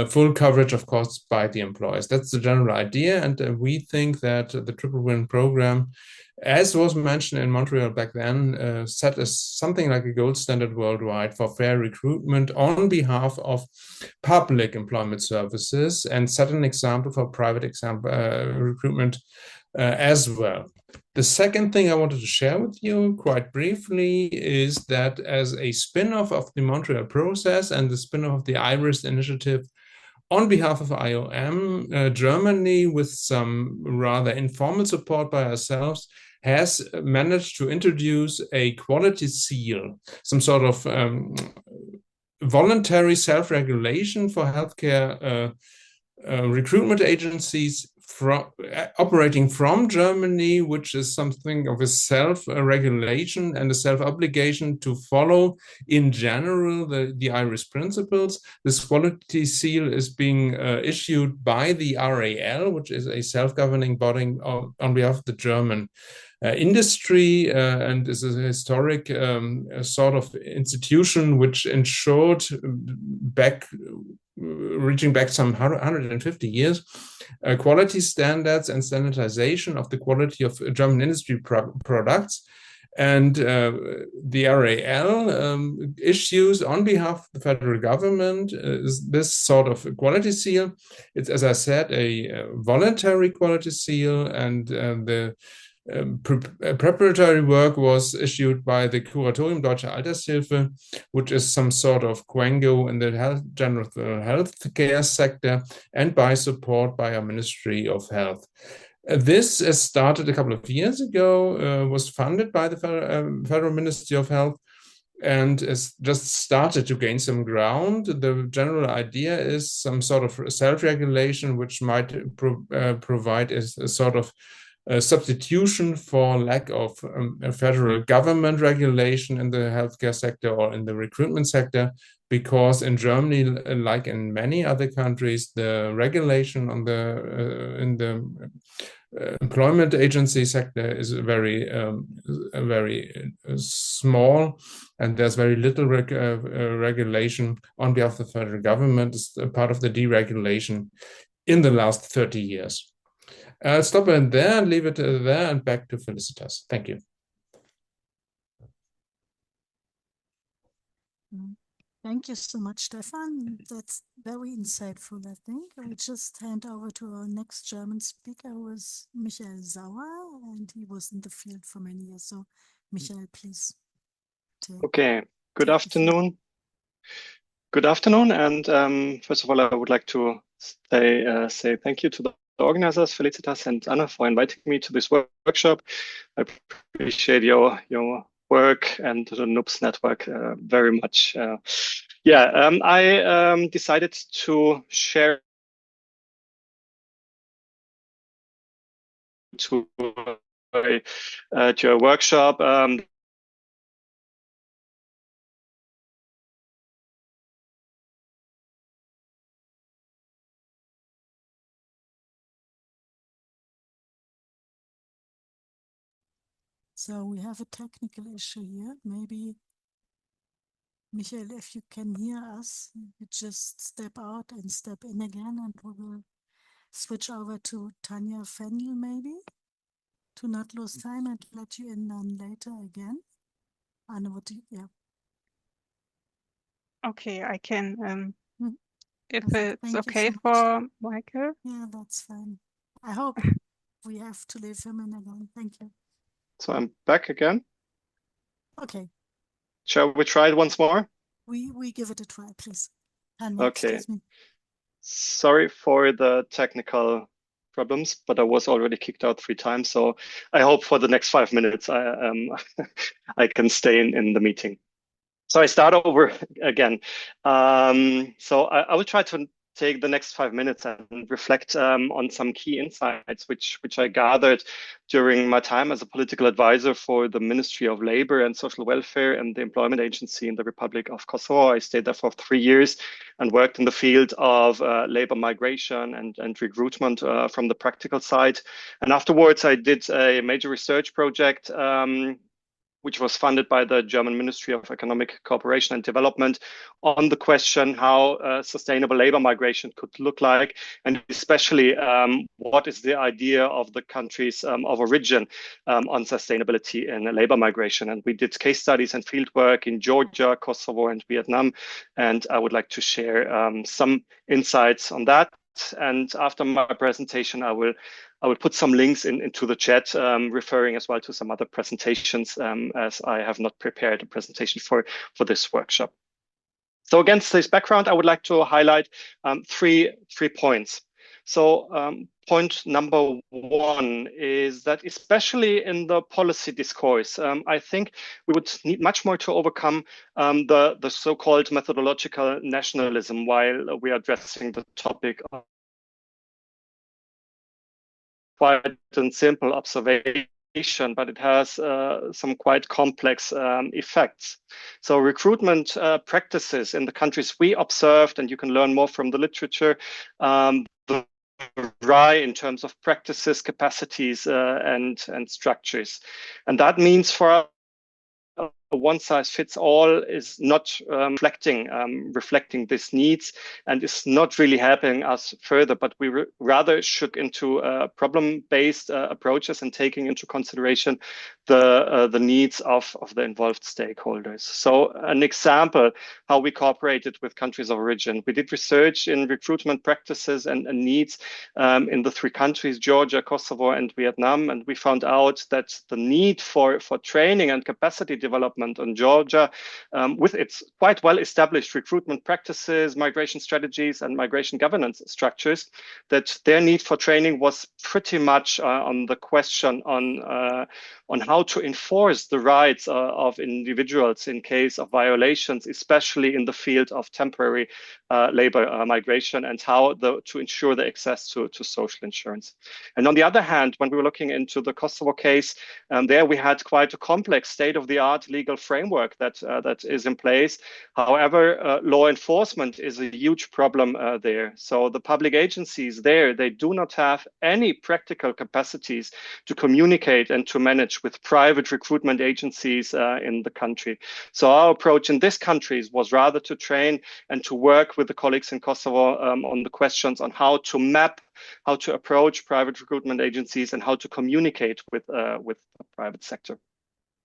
full coverage of costs by the employers. That's the general idea, and we think that the Triple Win program, as was mentioned in Montreal back then, set as something like a gold standard worldwide for fair recruitment on behalf of public employment services, and set an example for private recruitment as well. The second thing I wanted to share with you quite briefly is that as a spin-off of the Montreal process and the spin-off of the IRIS initiative, on behalf of IOM, Germany, with some rather informal support by ourselves, has managed to introduce a quality seal, some sort of voluntary self-regulation for healthcare recruitment agencies operating from Germany, which is something of a self-regulation and a self-obligation to follow, in general, the IRIS principles. This quality seal is being issued by the RAL, which is a self-governing body on behalf of the German industry, and is a historic sort of institution which ensured reaching back some 150 years, quality standards and standardization of the quality of German industry products. And the RAL issues on behalf of the federal government this sort of quality seal. It's, as I said, a voluntary quality seal, and the preparatory work was issued by the Kuratorium Deutsche Altershilfe, which is some sort of quango in the general healthcare sector, and by support by our Ministry of Health. This started a couple of years ago, was funded by the Federal Ministry of Health, and has just started to gain some ground. The general idea is some sort of self-regulation, which might provide a sort of substitution for lack of federal government regulation in the healthcare sector or in the recruitment sector, because in Germany, like in many other countries, the regulation on in the employment agency sector is very small, and there's very little regulation on behalf of the federal government. It's part of the deregulation in the last 30 years. I'll stop it there and leave it there, and back to Felicitas. Thank you. Thank you so much, Stefan. That's very insightful, I think. I will just hand over to our next German speaker, who is Michael Sauer, and he was in the field for many years. So, Michael, please. Okay, good afternoon. Good afternoon, and first of all, I would like to say thank you to the organizers, Felicitas and Anna, for inviting me to this workshop. I appreciate your work and the NUPS network very much. I decided to share to a workshop. So we have a technical issue here. Maybe, Michael, if you can hear us, you just step out and step in again, and we will switch over to Tanya Fendel, maybe, to not lose time and let you in then later again. Anne, what do you, yeah. Okay, I can, if Perfect. it's Thank you okay so much. for Michael. Yeah, that's fine. I hope we have to leave him in again. Thank you. So I'm back again. Okay, Shall we try it once more? we give it a try, please. Tanya, Okay. excuse me. Sorry for the technical problems, but I was already kicked out 3 times. So I hope for the next 5 minutes I can stay in the meeting. So I start over again. So I will try to take the next 5 minutes and reflect on some key insights which I gathered during my time as a political advisor for the Ministry of Labor and Social Welfare and the Employment Agency in the Republic of Kosovo. I stayed there for 3 years and worked in the field of labor migration and recruitment from the practical side. And afterwards, I did a major research project which was funded by the German Ministry of Economic Cooperation and Development on the question how sustainable labor migration could look like, and especially what is the idea of the countries of origin on sustainability and labor migration. And we did case studies and fieldwork in Georgia, Kosovo, and Vietnam. And I would like to share some insights on that. And after my presentation, I will put some links into the chat, referring as well to some other presentations, as I have not prepared a presentation for this workshop. So against this background, I would like to highlight three points. So point number 1 is that especially in the policy discourse, I think we would need much more to overcome the so-called methodological nationalism while we are addressing the topic of quite a simple observation, but it has some quite complex effects. So recruitment practices in the countries we observed, and you can learn more from the literature, vary in terms of practices, capacities, and structures. And that means for us, one size fits all is not reflecting these needs and is not really helping us further, but we rather should into problem-based approaches and taking into consideration the needs of the involved stakeholders. So an example, how we cooperated with countries of origin. We did research in recruitment practices and needs in the 3 countries, Georgia, Kosovo, and Vietnam, and we found out that the need for training and capacity development in Georgia, with its quite well-established recruitment practices, migration strategies, and migration governance structures, that their need for training was pretty much on the question on how to enforce the rights of individuals in case of violations, especially in the field of temporary labor migration, and how to ensure the access to social insurance. And on the other hand, when we were looking into the Kosovo case, there we had quite a complex state-of-the-art legal framework that is in place. However, law enforcement is a huge problem there. So the public agencies there, they do not have any practical capacities to communicate and to manage with private recruitment agencies in the country. So our approach in these countries was rather to train and to work with the colleagues in Kosovo on the questions on how to map, how to approach private recruitment agencies, and how to communicate with the private sector.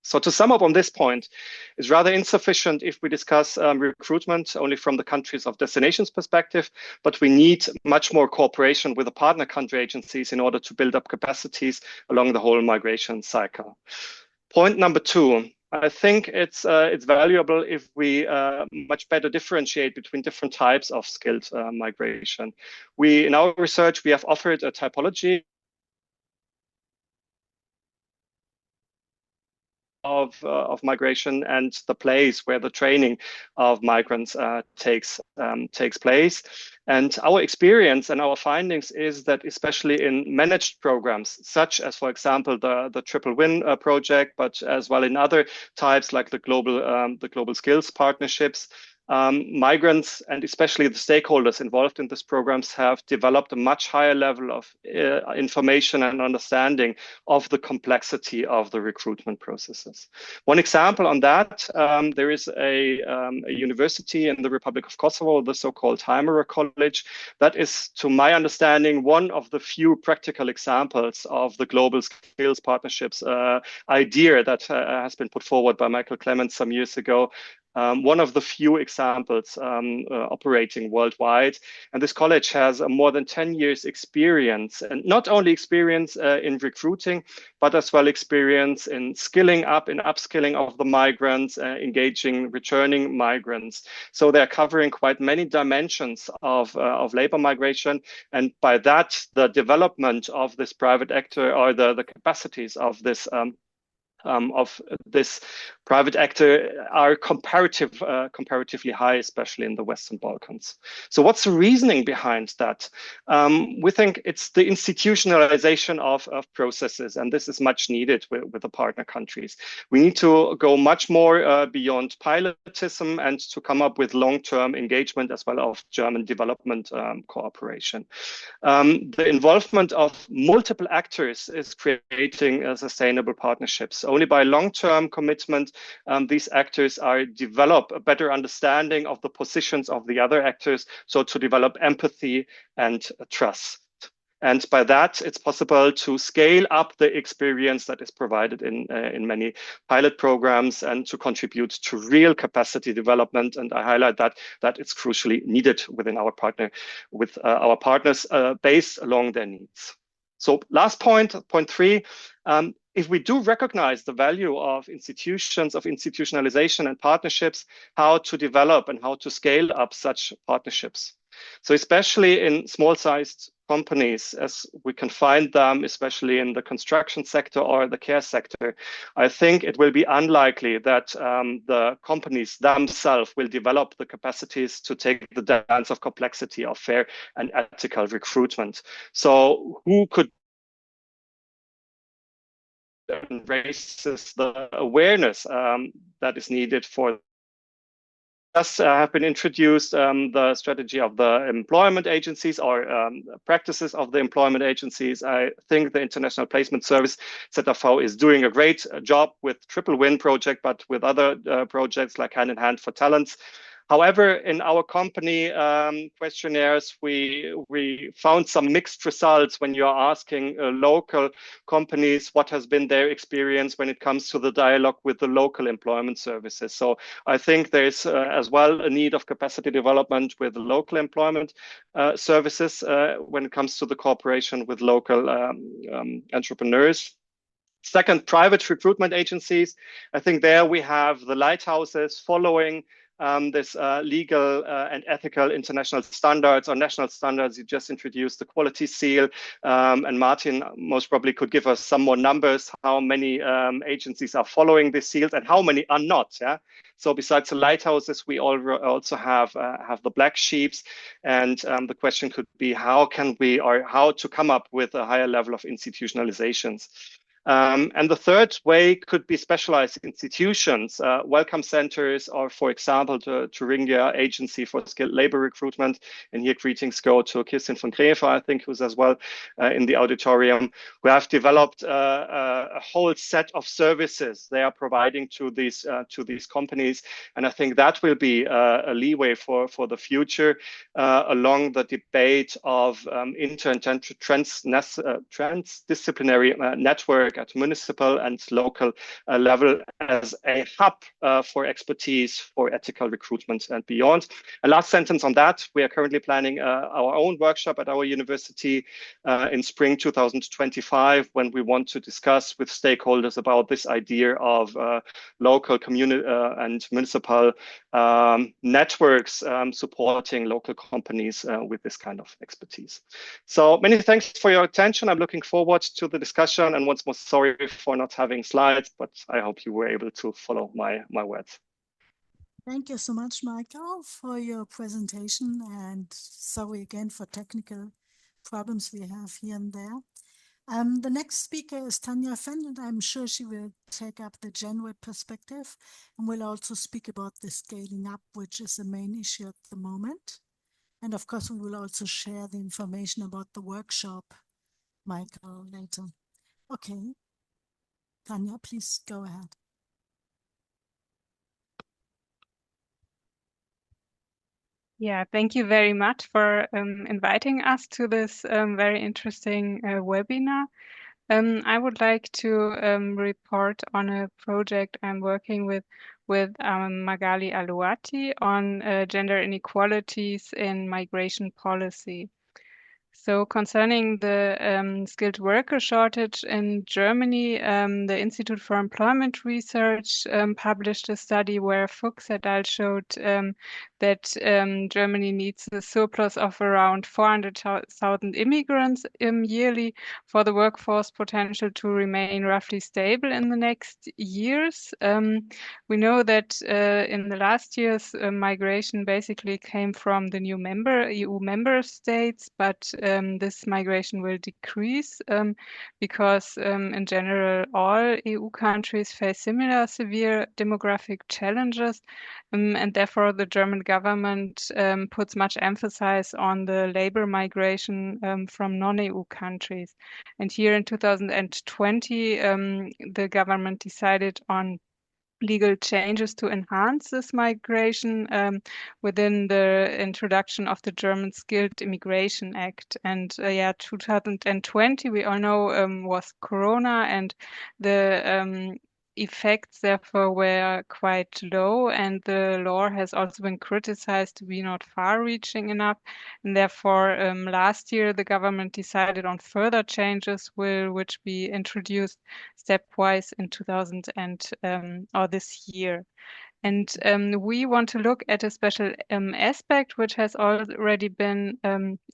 So to sum up on this point, it's rather insufficient if we discuss recruitment only from the countries of destinations perspective, but we need much more cooperation with the partner country agencies in order to build up capacities along the whole migration cycle. Point number 2, I think it's valuable if we much better differentiate between different types of skilled migration. In our research, we have offered a typology of migration and the place where the training of migrants takes place. And our experience and our findings is that especially in managed programs, such as, for example, the Triple Win project, but as well in other types like the global skills partnerships, migrants and especially the stakeholders involved in these programs have developed a much higher level of information and understanding of the complexity of the recruitment processes. One example on that, there is a university in the Republic of Kosovo, the so-called Heimerer College, that is, to my understanding, one of the few practical examples of the global skills partnerships idea that has been put forward by Michael Clements some years ago. One of the few examples operating worldwide. And this college has a more than 10 years experience, and not only experience in recruiting, but as well experience in skilling up, in upskilling of the migrants, engaging returning migrants. So they're covering quite many dimensions of labor migration. And by that, the development of this private actor or the capacities of this private actor are comparatively high, especially in the Western Balkans. So what's the reasoning behind that? We think it's the institutionalization of processes, and this is much needed with the partner countries. We need to go much more beyond pilotism and to come up with long-term engagement as well of German development cooperation. The involvement of multiple actors is creating sustainable partnerships. Only by long-term commitment, these actors develop a better understanding of the positions of the other actors, so to develop empathy and trust. And by that, it's possible to scale up the experience that is provided in many pilot programs and to contribute to real capacity development. And I highlight that it's crucially needed within our partners based along their needs. So last point 3, if we do recognize the value of institutions, of institutionalization and partnerships, how to develop and how to scale up such partnerships. So especially in small-sized companies, as we can find them, especially in the construction sector or the care sector, I think it will be unlikely that the companies themselves will develop the capacities to take the dance of complexity of fair and ethical recruitment. So who could raises the awareness that is needed for have been introduced the strategy of the employment agencies or practices of the employment agencies. I think the International Placement Service, ZAV, is doing a great job with Triple Win project, but with other projects like Hand in Hand for Talents. However, in our company questionnaires, we found some mixed results when you're asking local companies what has been their experience when it comes to the dialogue with the local employment services. So I think there's as well a need of capacity development with the local employment services when it comes to the cooperation with local entrepreneurs. Second, private recruitment agencies. I think there we have the lighthouses following this legal and ethical international standards or national standards. You just introduced the quality seal, and Martin most probably could give us some more numbers, how many agencies are following these seals and how many are not. Yeah. So besides the lighthouses, we also have the black sheeps, and the question could be how to come up with a higher level of institutionalizations. And the third way could be specialized institutions, welcome centers, or for example, the Thuringia Agency for Skilled Labor Recruitment. And here greetings go to Kirsten von Grefe, I think, who's as well in the auditorium, who have developed a whole set of services they are providing to these companies. And I think that will be a leeway for the future along the debate of inter- and transdisciplinary network at municipal and local level as a hub for expertise for ethical recruitment and beyond. A last sentence on that, we are currently planning our own workshop at our university in spring 2025, when we want to discuss with stakeholders about this idea of local community and municipal networks supporting local companies with this kind of expertise. So many thanks for your attention. I'm looking forward to the discussion, and once more sorry for not having slides, but I hope you were able to follow my words. Thank you so much, Michael, for your presentation, and sorry again for technical problems we have here and there. The next speaker is Tanya Fenn, and I'm sure she will take up the gender perspective and will also speak about the scaling up, which is the main issue at the moment. And of course, we will also share the information about the workshop, Michael, later. Okay. Tanya, please go ahead. Yeah, thank you very much for inviting us to this very interesting webinar. I would like to report on a project I'm working with Magali Alouati on gender inequalities in migration policy. So concerning the skilled worker shortage in Germany, the Institute for Employment Research published a study where Fuchs et al. Showed that Germany needs a surplus of around 400,000 immigrants yearly for the workforce potential to remain roughly stable in the next years. We know that in the last years, migration basically came from the new EU member states, but this migration will decrease because in general, all EU countries face similar severe demographic challenges, and therefore the German government puts much emphasis on the labor migration from non-EU countries. And here in 2020, the government decided on legal changes to enhance this migration within the introduction of the German Skilled Immigration Act. And 2020, we all know, was Corona, and the effects therefore were quite low, and the law has also been criticized to be not far-reaching enough. And therefore, last year, the government decided on further changes which be introduced stepwise in 2000 or this year. And we want to look at a special aspect which has already been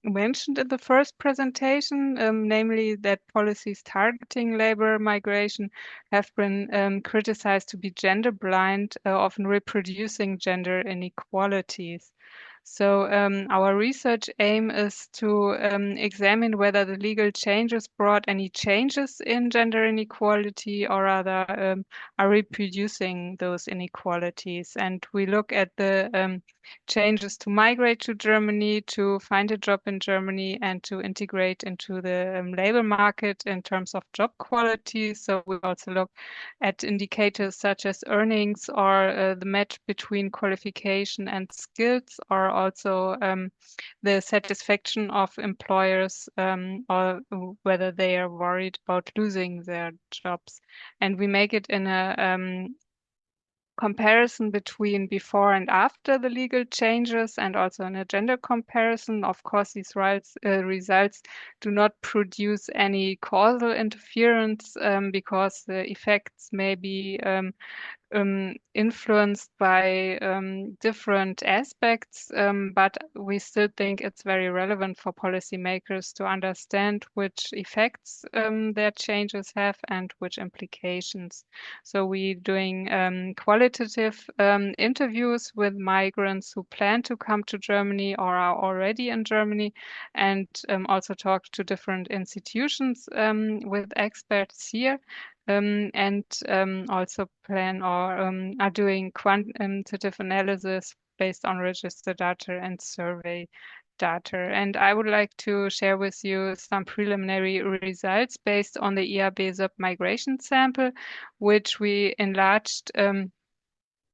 mentioned in the first presentation, namely that policies targeting labor migration have been criticized to be gender blind, often reproducing gender inequalities. So our research aim is to examine whether the legal changes brought any changes in gender inequality, or rather are reproducing those inequalities. And we look at the changes to migrate to Germany, to find a job in Germany, and to integrate into the labor market in terms of job quality. So we also look at indicators such as earnings, or the match between qualification and skills, or also the satisfaction of employers, or whether they are worried about losing their jobs. And we make it in a comparison between before and after the legal changes, and also in a gender comparison. Of course, these results do not produce any causal interference because the effects may be influenced by different aspects, but we still think it's very relevant for policymakers to understand which effects their changes have and which implications. So we're doing qualitative interviews with migrants who plan to come to Germany or are already in Germany, and also talk to different institutions with experts here. And also plan or are doing quantitative analysis based on registered data and survey data. And I would like to share with you some preliminary results based on the IAB migration sample, which we enlarged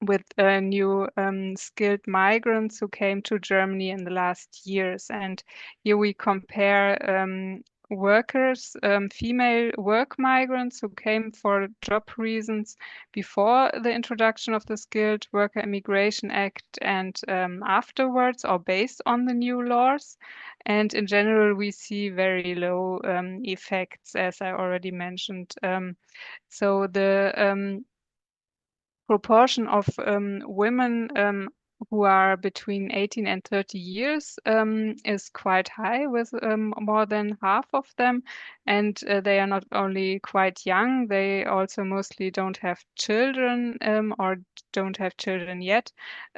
with new skilled migrants who came to Germany in the last years. And here we compare workers, female work migrants who came for job reasons before the introduction of the Skilled Worker Immigration Act, and afterwards, or based on the new laws. And in general, we see very low effects, as I already mentioned. So the proportion of women who are between 18 and 30 years is quite high, with more than half of them. And they are not only quite young, they also mostly don't have children or don't have children yet.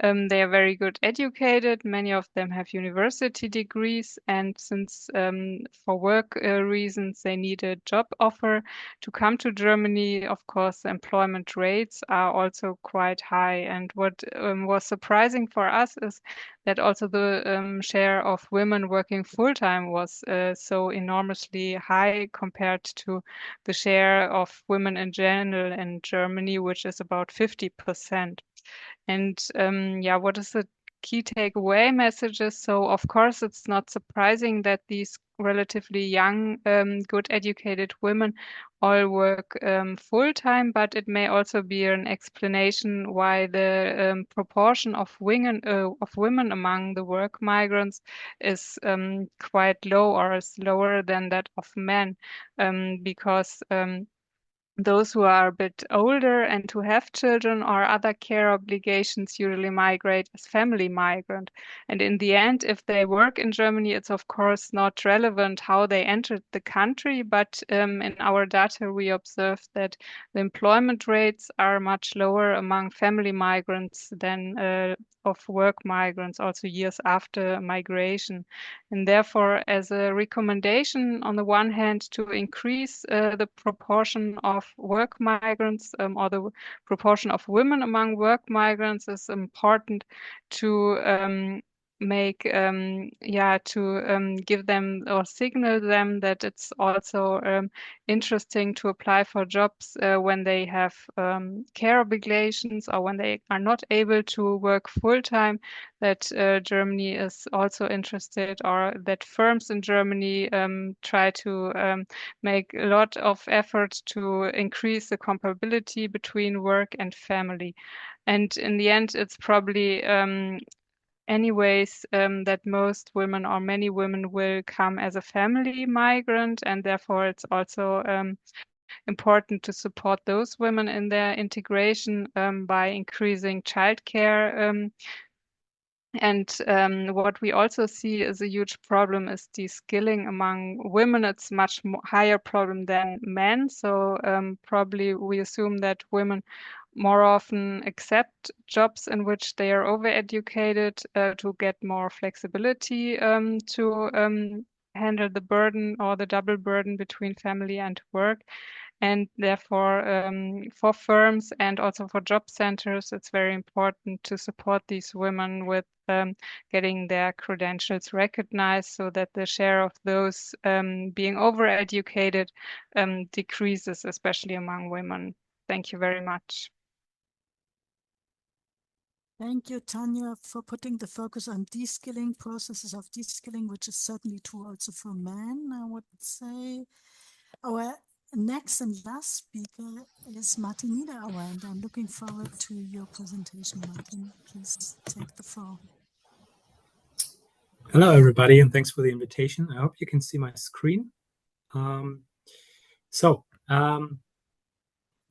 They are very good educated. Many of them have university degrees. And since for work reasons, they need a job offer to come to Germany, of course, employment rates are also quite high. And what was surprising for us is that also the share of women working full-time was so enormously high compared to the share of women in general in Germany, which is about 50%. And yeah, what is the key takeaway messages? So, of course, it's not surprising that these relatively young, good educated women all work full time, but it may also be an explanation why the proportion of women among the work migrants is quite low, or is lower than that of men, because those who are a bit older and who have children or other care obligations usually migrate as family migrant. And in the end, if they work in Germany, it's of course not relevant how they entered the country, but in our data, we observed that the employment rates are much lower among family migrants than of work migrants, also years after migration. And therefore, as a recommendation, on the one hand, to increase the proportion of work migrants or the proportion of women among work migrants, is important to make give them or signal them that it's also interesting to apply for jobs when they have care obligations or when they are not able to work full time, that Germany is also interested, or that firms in Germany try to make a lot of effort to increase the compatibility between work and family. And in the end, it's probably anyways that most women or many women will come as a family migrant, and therefore it's also important to support those women in their integration by increasing childcare. And what we also see is a huge problem is de-skilling among women. It's much higher problem than men. So probably we assume that women more often accept jobs in which they are overeducated to get more flexibility to handle the burden or the double burden between family and work. And therefore, for firms and also for job centers, it's very important to support these women with getting their credentials recognized, so that the share of those being overeducated decreases, especially among women. Thank you very much. Thank you, Tanya, for putting the focus on de-skilling, processes of de-skilling, which is certainly true also for men, I would say. Our next and last speaker is Martin Niederauer, and I'm looking forward to your presentation, Martin. Please take the floor. Hello, everybody, and thanks for the invitation. I hope you can see my screen.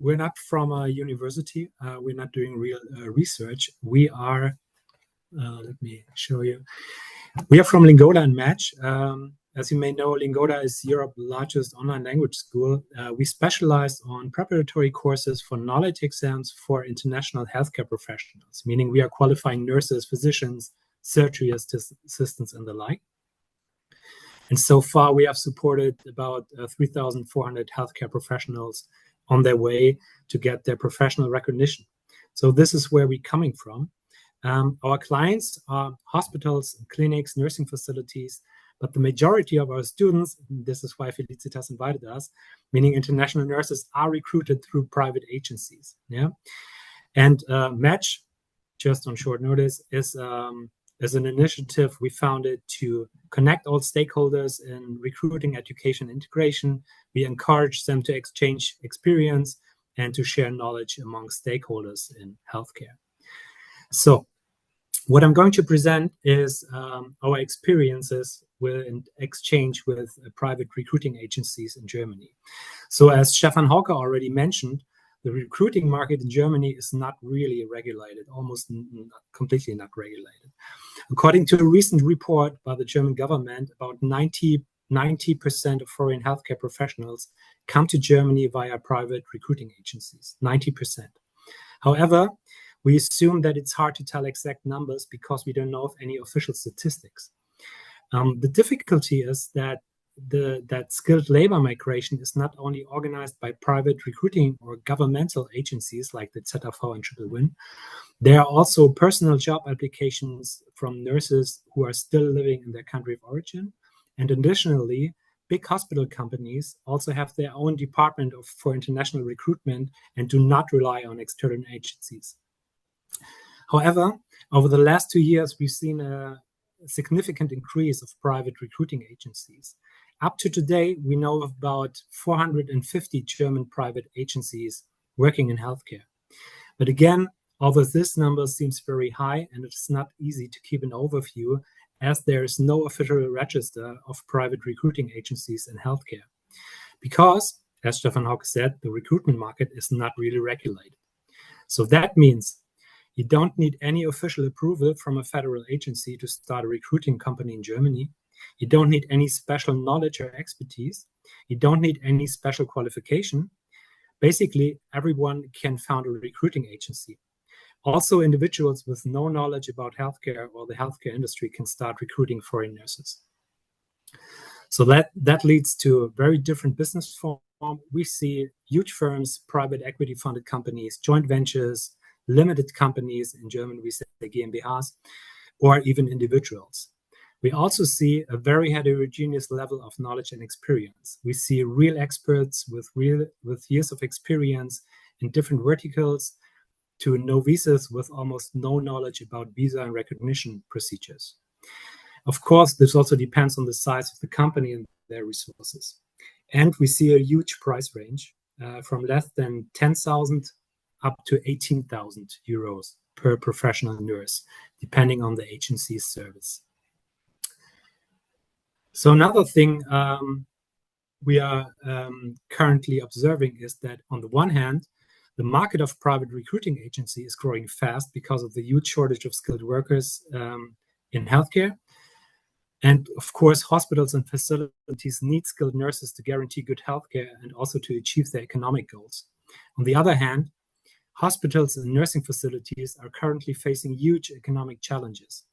We're not from a university. We're not doing real research. We are, let me show you. We are from Lingoda and Match. As you may know, Lingoda is Europe's largest online language school. We specialize on preparatory courses for knowledge exams for international healthcare professionals, meaning we are qualifying nurses, physicians, surgery assistants, and the like. And so far, we have supported about 3,400 healthcare professionals on their way to get their professional recognition. So this is where we're coming from. Our clients are hospitals, clinics, nursing facilities, but the majority of our students, this is why Felicitas invited us, meaning international nurses, are recruited through private agencies. Yeah, and Match, just on short notice, is an initiative we founded to connect all stakeholders in recruiting, education, integration. We encourage them to exchange experience and to share knowledge among stakeholders in healthcare. So what I'm going to present is our experiences in exchange with private recruiting agencies in Germany. So as Stefan Hauke already mentioned, the recruiting market in Germany is not really regulated, almost completely not regulated. According to a recent report by the German government, about 90% of foreign healthcare professionals come to Germany via private recruiting agencies, 90%. However, we assume that it's hard to tell exact numbers because we don't know of any official statistics. The difficulty is that that skilled labor migration is not only organized by private recruiting or governmental agencies like the ZAV and Triple Win. There are also personal job applications from nurses who are still living in their country of origin. And additionally, big hospital companies also have their own department for international recruitment and do not rely on external agencies. However, over the last 2 years, we've seen a significant increase of private recruiting agencies. Up to today, we know of about 450 German private agencies working in healthcare. But again, although this number seems very high and it's not easy to keep an overview, as there is no official register of private recruiting agencies in healthcare. Because, as Stefan Hauke said, the recruitment market is not really regulated. So that means you don't need any official approval from a federal agency to start a recruiting company in Germany. You don't need any special knowledge or expertise. You don't need any special qualification. Basically, everyone can found a recruiting agency. Also, individuals with no knowledge about healthcare or the healthcare industry can start recruiting foreign nurses. So that leads to a very different business form. We see huge firms, private equity funded companies, joint ventures, limited companies, in German we say GmbHs, or even individuals. We also see a very heterogeneous level of knowledge and experience. We see real experts with years of experience in different verticals to novices with almost no knowledge about visa and recognition procedures. Of course, this also depends on the size of the company and their resources. And we see a huge price range from less than 10,000 up to 18,000 euros per professional nurse, depending on the agency's service. So another thing we are currently observing is that on the one hand, the market of private recruiting agency is growing fast because of the huge shortage of skilled workers in healthcare. And of course, hospitals and facilities need skilled nurses to guarantee good healthcare and also to achieve their economic goals. On the other hand, hospitals and nursing facilities are currently facing huge economic challenges.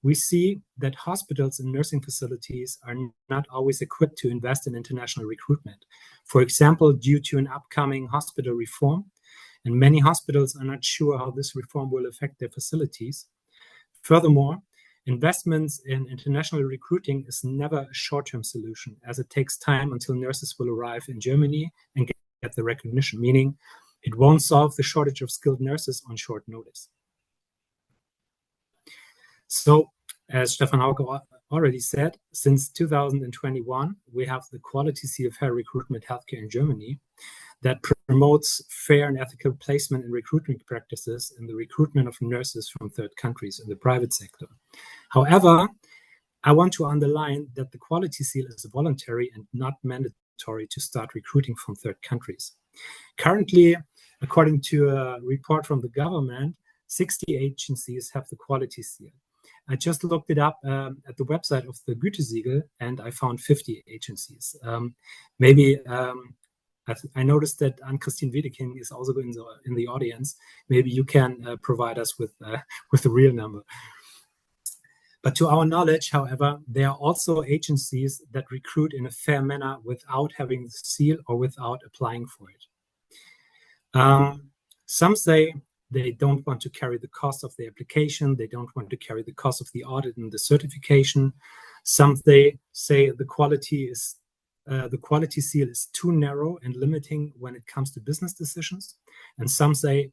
We see that hospitals and nursing facilities are not always equipped to invest in international recruitment. For example, due to an upcoming hospital reform, and many hospitals are not sure how this reform will affect their facilities. Furthermore, investments in international recruiting is never a short-term solution, as it takes time until nurses will arrive in Germany and get the recognition, meaning it won't solve the shortage of skilled nurses on short notice. So, as Stefan Hauke already said, since 2021, we have the Quality Seal of Fair Recruitment Healthcare in Germany that promotes fair and ethical placement and recruitment practices in the recruitment of nurses from third countries in the private sector. However, I want to underline that the Quality Seal is voluntary and not mandatory to start recruiting from third countries. Currently, according to a report from the government, 60 agencies have the Quality Seal. I just looked it up at the website of the Gütesiegel, and I found 50 agencies. I noticed that Ann-Christine Wedeking is also in the audience. Maybe you can provide us with the real number. But to our knowledge, however, there are also agencies that recruit in a fair manner without having the seal or without applying for it. Some say they don't want to carry the cost of the application. They don't want to carry the cost of the audit and the certification. Some say the quality seal is too narrow and limiting when it comes to business decisions. And some say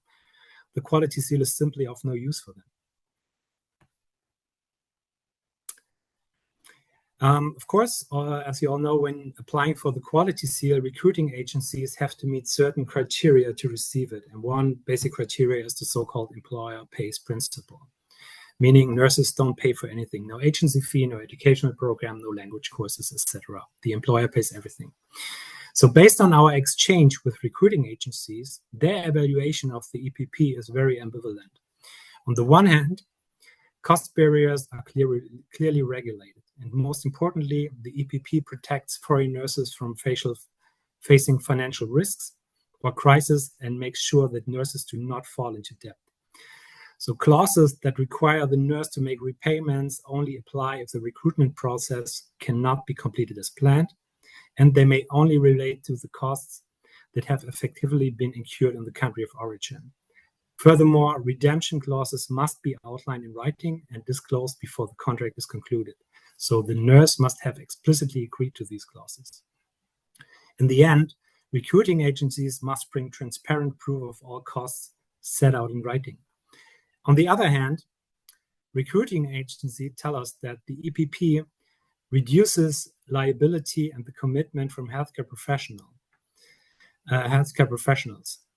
the quality seal is simply of no use for them. Of course, as you all know, when applying for the Quality Seal, recruiting agencies have to meet certain criteria to receive it. And one basic criteria is the so-called employer pays principle, meaning nurses don't pay for anything. No agency fee, no educational program, no language courses, etc. The employer pays everything. So based on our exchange with recruiting agencies, their evaluation of the EPP is very ambivalent. On the one hand, cost barriers are clearly regulated. And most importantly, the EPP protects foreign nurses from facing financial risks or crisis and makes sure that nurses do not fall into debt. So clauses that require the nurse to make repayments only apply if the recruitment process cannot be completed as planned, and they may only relate to the costs that have effectively been incurred in the country of origin. Furthermore, redemption clauses must be outlined in writing and disclosed before the contract is concluded. So the nurse must have explicitly agreed to these clauses. In the end, recruiting agencies must bring transparent proof of all costs set out in writing. On the other hand, recruiting agencies tell us that the EPP reduces liability and the commitment from healthcare professionals.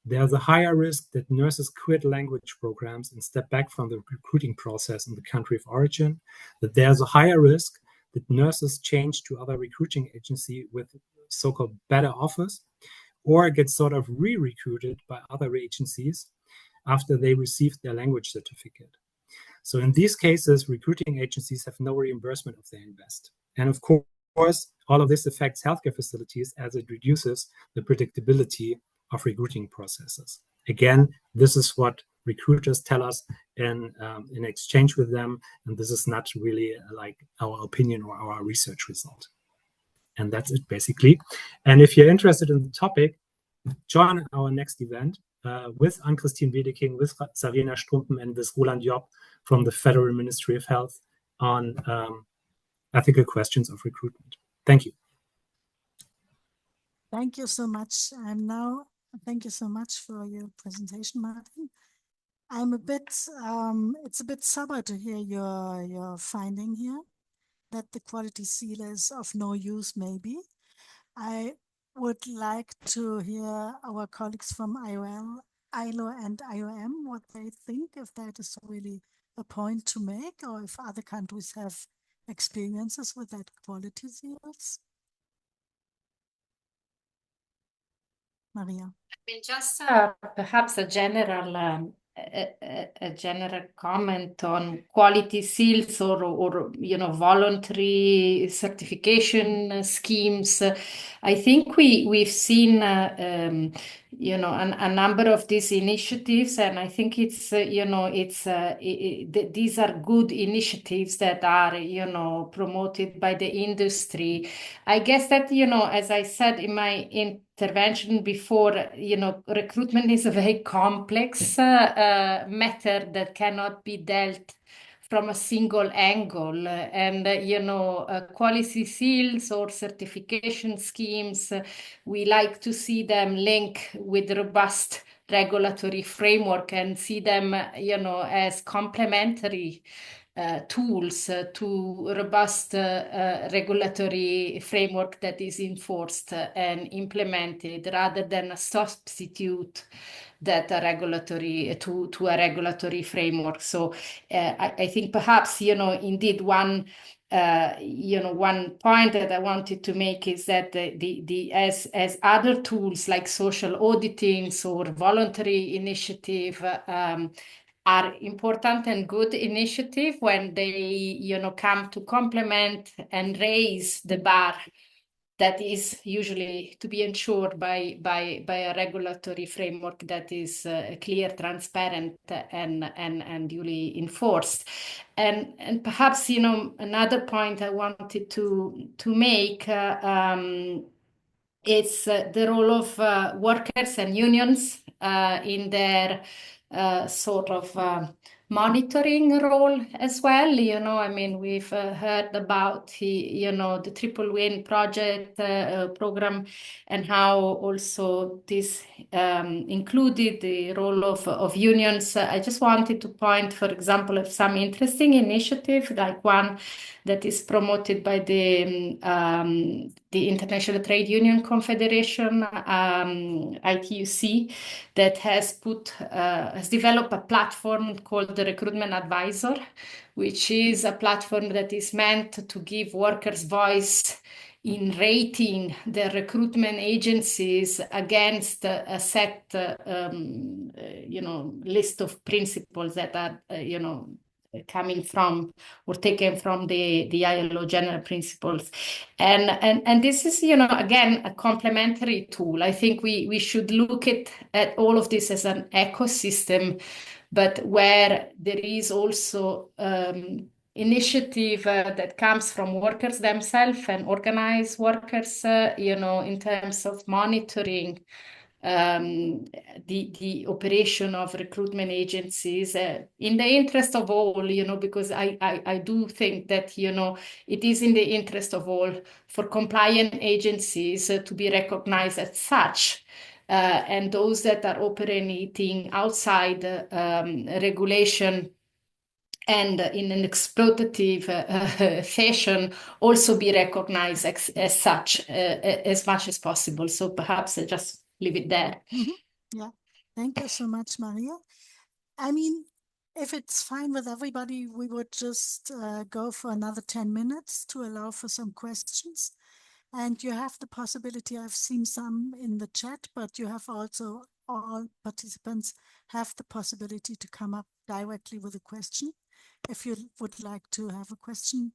There's a higher risk that nurses quit language programs and step back from the recruiting process in the country of origin, that there's a higher risk that nurses change to other recruiting agency with so-called better offers, or get sort of re-recruited by other agencies after they received their language certificate. So in these cases, recruiting agencies have no reimbursement of their invest. And of course, all of this affects healthcare facilities as it reduces the predictability of recruiting processes. Again, this is what recruiters tell us in exchange with them, and this is not really like our opinion or our research result. And that's it, basically. And if you're interested in the topic, join our next event with Ann-Christine Wedeking, with Sarina Strumpen, and with Roland Job from the Federal Ministry of Health on ethical questions of recruitment. Thank you. Thank you so much. Thank you so much for your presentation, Martin. I'm a bit, it's a bit sober to hear your finding here, that the quality seal is of no use, maybe. I would like to hear our colleagues from IOL, ILO and IOM, what they think, if that is really a point to make, or if other countries have experiences with that quality seals. Maria. I mean, just perhaps a general comment on quality seals or voluntary certification schemes. I think we've seen a number of these initiatives, and I think it's these are good initiatives that are promoted by the industry. I guess that as I said in my intervention before, recruitment is a very complex matter that cannot be dealt from a single angle, and quality seals or certification schemes, we like to see them link with robust regulatory framework and see them as complementary tools to robust regulatory framework that is enforced and implemented, rather than a substitute that a regulatory to a regulatory framework. So I think perhaps indeed one point that I wanted to make is that as other tools like social auditings or voluntary initiative are important and good initiative when they come to complement and raise the bar that is usually to be ensured by a regulatory framework that is clear, transparent, and duly enforced. And perhaps another point I wanted to make is the role of workers and unions in their sort of monitoring role as well. I mean, we've heard about the Triple Win project program, and how also this included the role of unions. I just wanted to point, for example, at some interesting initiative, like one that is promoted by the International Trade Union Confederation, ITUC, that has developed a platform called the Recruitment Advisor, which is a platform that is meant to give workers voice in rating the recruitment agencies against a set, list of principles that are, coming from or taken from the ILO general principles. And this is, again, a complementary tool. I think we should look at all of this as an ecosystem, but where there is also initiative that comes from workers themselves and organized workers, in terms of monitoring the operation of recruitment agencies in the interest of all, because I do think that, it is in the interest of all for compliant agencies to be recognized as such. And those that are operating outside regulation and in an exploitative fashion also be recognized as such as much as possible. So perhaps I just leave it there. Yeah, thank you so much, Maria. I mean, if it's fine with everybody, we would just go for another 10 minutes to allow for some questions. And you have the possibility, I've seen some in the chat, but you have also, all participants have the possibility to come up directly with a question. If you would like to have a question.